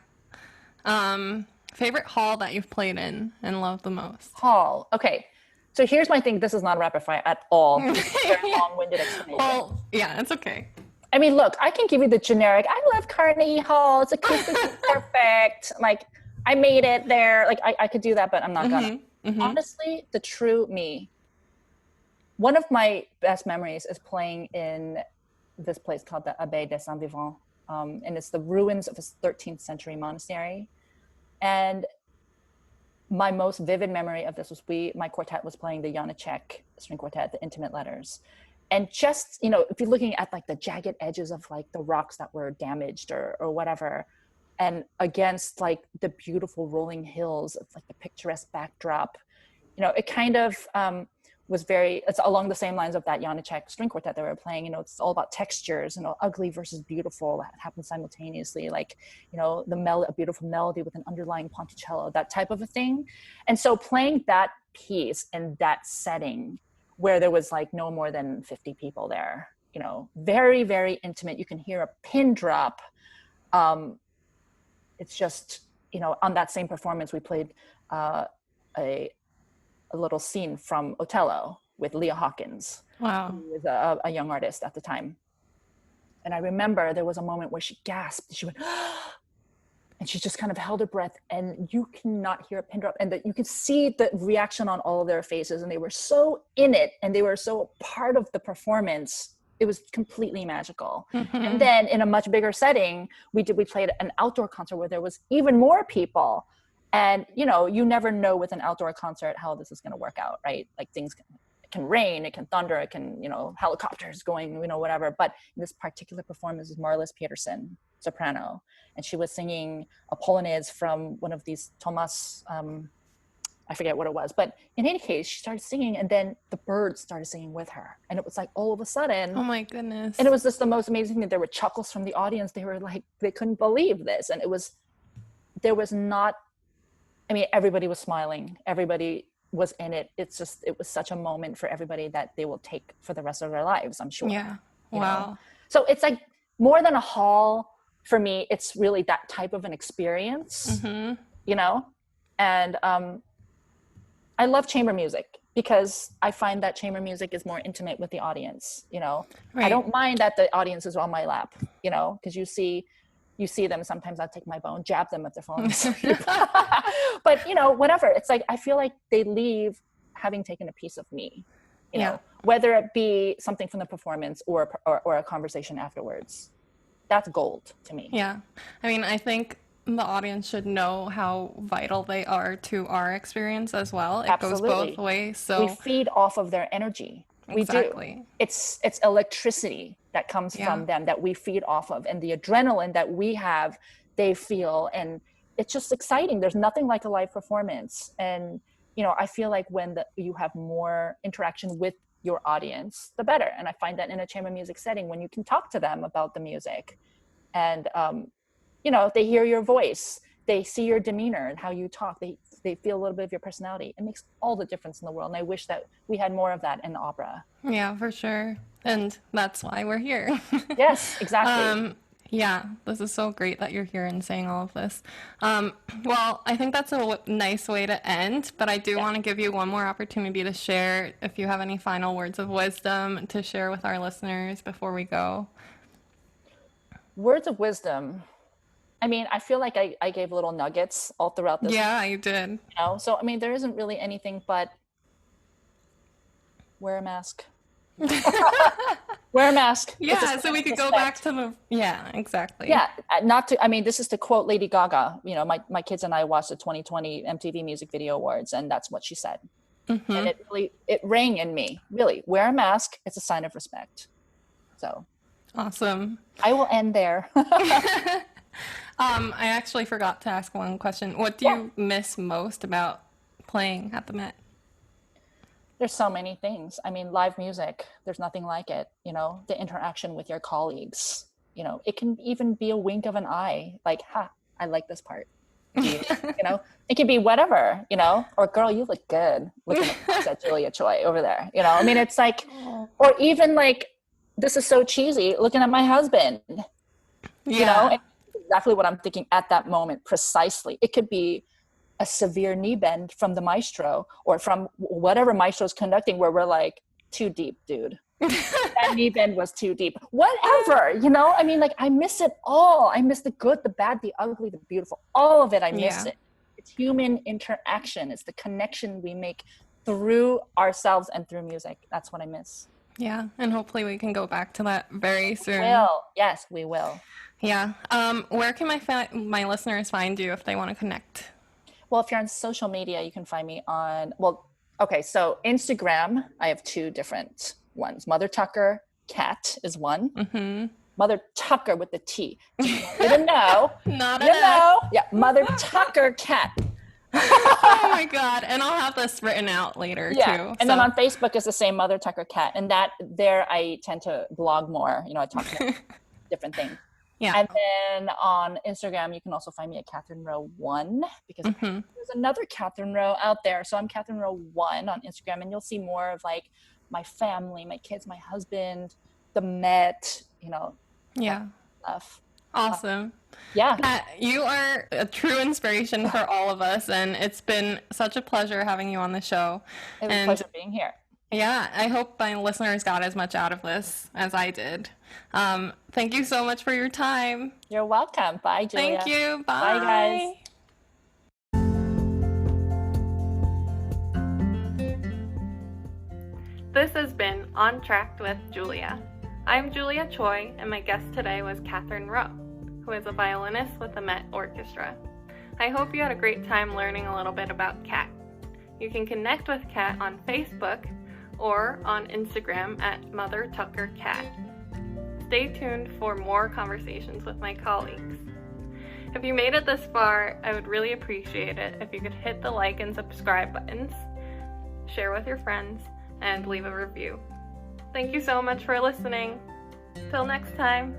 Favorite hall that you've played in and loved the most? Hall. Okay. So here's my thing. This is not a rapid fire at all. This is a very long-winded explanation. Well, yeah, it's okay. I mean, look, I can give you the generic. I love Carnegie Hall. It's acoustically perfect. Like, I made it there. Like, I could do that, but I'm not gonna. Honestly, the true me. One of my best memories is playing in this place called the Abbaye des Saints-Vivants. And it's the ruins of a 13th century monastery. And my most vivid memory of this was my quartet was playing the Janacek string quartet, the Intimate Letters. And just, if you're looking at like the jagged edges of like the rocks that were damaged or whatever, and against like the beautiful rolling hills, it's like the picturesque backdrop, it kind of it's along the same lines of that Janacek string quartet that we were playing. It's all about textures, ugly versus beautiful that happens simultaneously, like, a beautiful melody with an underlying ponticello, that type of a thing. And so playing that piece in that setting where there was like no more than 50 people there, very, very intimate. You can hear a pin drop. It's just, on that same performance, we played a little scene from Othello with Leah Hawkins. Wow. Who was a young artist at the time. And I remember there was a moment where she gasped. She went, and she just kind of held her breath, and you cannot hear a pin drop. And that you can see the reaction on all of their faces. And they were so in it, and they were so part of the performance. It was completely magical. And then in a much bigger setting, we played an outdoor concert where there was even more people. And, you never know with an outdoor concert how this is going to work out, right? Like things can rain, it can thunder, it can, helicopters going, whatever. But in this particular performance is Marlis Peterson, soprano. And she was singing a Polonaise from one of these Thomas, I forget what it was. But in any case, she started singing, and then the birds started singing with her. And it was like all of a sudden. Oh my goodness. And it was just the most amazing thing. There were chuckles from the audience. They were like, they couldn't believe this. And everybody was smiling. Everybody was in it. It was such a moment for everybody that they will take for the rest of their lives, I'm sure. Yeah. Wow. So it's like more than a hall for me. It's really that type of an experience, And I love chamber music because I find that chamber music is more intimate with the audience, Right. I don't mind that the audience is on my lap, because you see them. Sometimes I'll take my bow and jab them if they're falling asleep. But, whatever. It's like, I feel like they leave having taken a piece of me, whether it be something from the performance or a conversation afterwards. That's gold to me. Yeah. I mean, I think the audience should know how vital they are to our experience as well. It Absolutely. goes both ways. So we feed off of their energy. Exactly. We do. It's electricity that comes from them that we feed off of, and the adrenaline that we have, they feel, and it's just exciting. There's nothing like a live performance. And I feel like when you have more interaction with your audience, the better. And I find that in a chamber music setting, when you can talk to them about the music, and they hear your voice, they see your demeanor and how you talk, they feel a little bit of your personality. It makes all the difference in the world. And I wish that we had more of that in the opera. Yeah, for sure. And that's why we're here. Yes, exactly. Yeah, this is so great that you're here and saying all of this. Well, I think that's a nice way to end, but I do want to give you one more opportunity to share if you have any final words of wisdom to share with our listeners before we go. Words of wisdom. I mean, I feel like I gave little nuggets all throughout this. Yeah, you did. So, I mean, there isn't really anything but wear a mask. Wear a mask. Yeah, so we could go back to yeah, exactly. Yeah, this is to quote Lady Gaga. My kids and I watched the 2020 MTV Music Video Awards, and that's what she said. And it rang in me. Really, wear a mask. It's a sign of respect. So. Awesome. I will end there. I actually forgot to ask one question. What do Yeah. you miss most about playing at the Met? There's so many things. I mean, live music, there's nothing like it. The interaction with your colleagues. It can even be a wink of an eye, like, ha, I like this part. Do you, it can be whatever, or girl, you look good looking at Julia Choi over there. I mean, it's like, or even like, this is so cheesy, looking at my husband, Yeah. and exactly what I'm thinking at that moment, precisely. It could be a severe knee bend from the maestro or from whatever maestro's conducting where we're like, too deep, dude. That knee bend was too deep. Whatever, I mean, like, I miss it all. I miss the good, the bad, the ugly, the beautiful, all of it. I miss Yeah. it. It's human interaction. It's the connection we make through ourselves and through music. That's what I miss. Yeah. And hopefully we can go back to that very soon. Will. Yes, we will. Yeah. Where can my listeners find you if they want to connect? Well, if you're on social media, you can find me on, okay, so Instagram, I have two different ones. Mother Tucker Cat is one. Mm-hmm. Mother Tucker with the T. You didn't know. Not You know. Yeah, Mother Tucker Cat. Oh my God. And I'll have this written out later too. And then on Facebook is the same, Mother Tucker Cat. And there I tend to blog more. I talk about different things. Yeah. And then on Instagram, you can also find me at Catherine Rowe 1 because there's another Catherine Rowe out there. So I'm Catherine Rowe 1 on Instagram, and you'll see more of like my family, my kids, my husband, the Met, Yeah. stuff. Awesome. Yeah. Kat, you are a true inspiration for all of us, and it's been such a pleasure having you on the show. It was a pleasure being here. Yeah, I hope my listeners got as much out of this as I did. Thank you so much for your time. You're welcome. Bye, Julia. Thank you. Bye. Bye, guys. This has been Entr'acte with Julia. I'm Julia Choi, and my guest today was Catherine Rowe, who is a violinist with the Met Orchestra. I hope you had a great time learning a little bit about Kat. You can connect with Kat on Facebook or on Instagram at Mother Tucker Cat. Stay tuned for more conversations with my colleagues. If you made it this far, I would really appreciate it if you could hit the like and subscribe buttons, share with your friends, and leave a review. Thank you so much for listening. Till next time.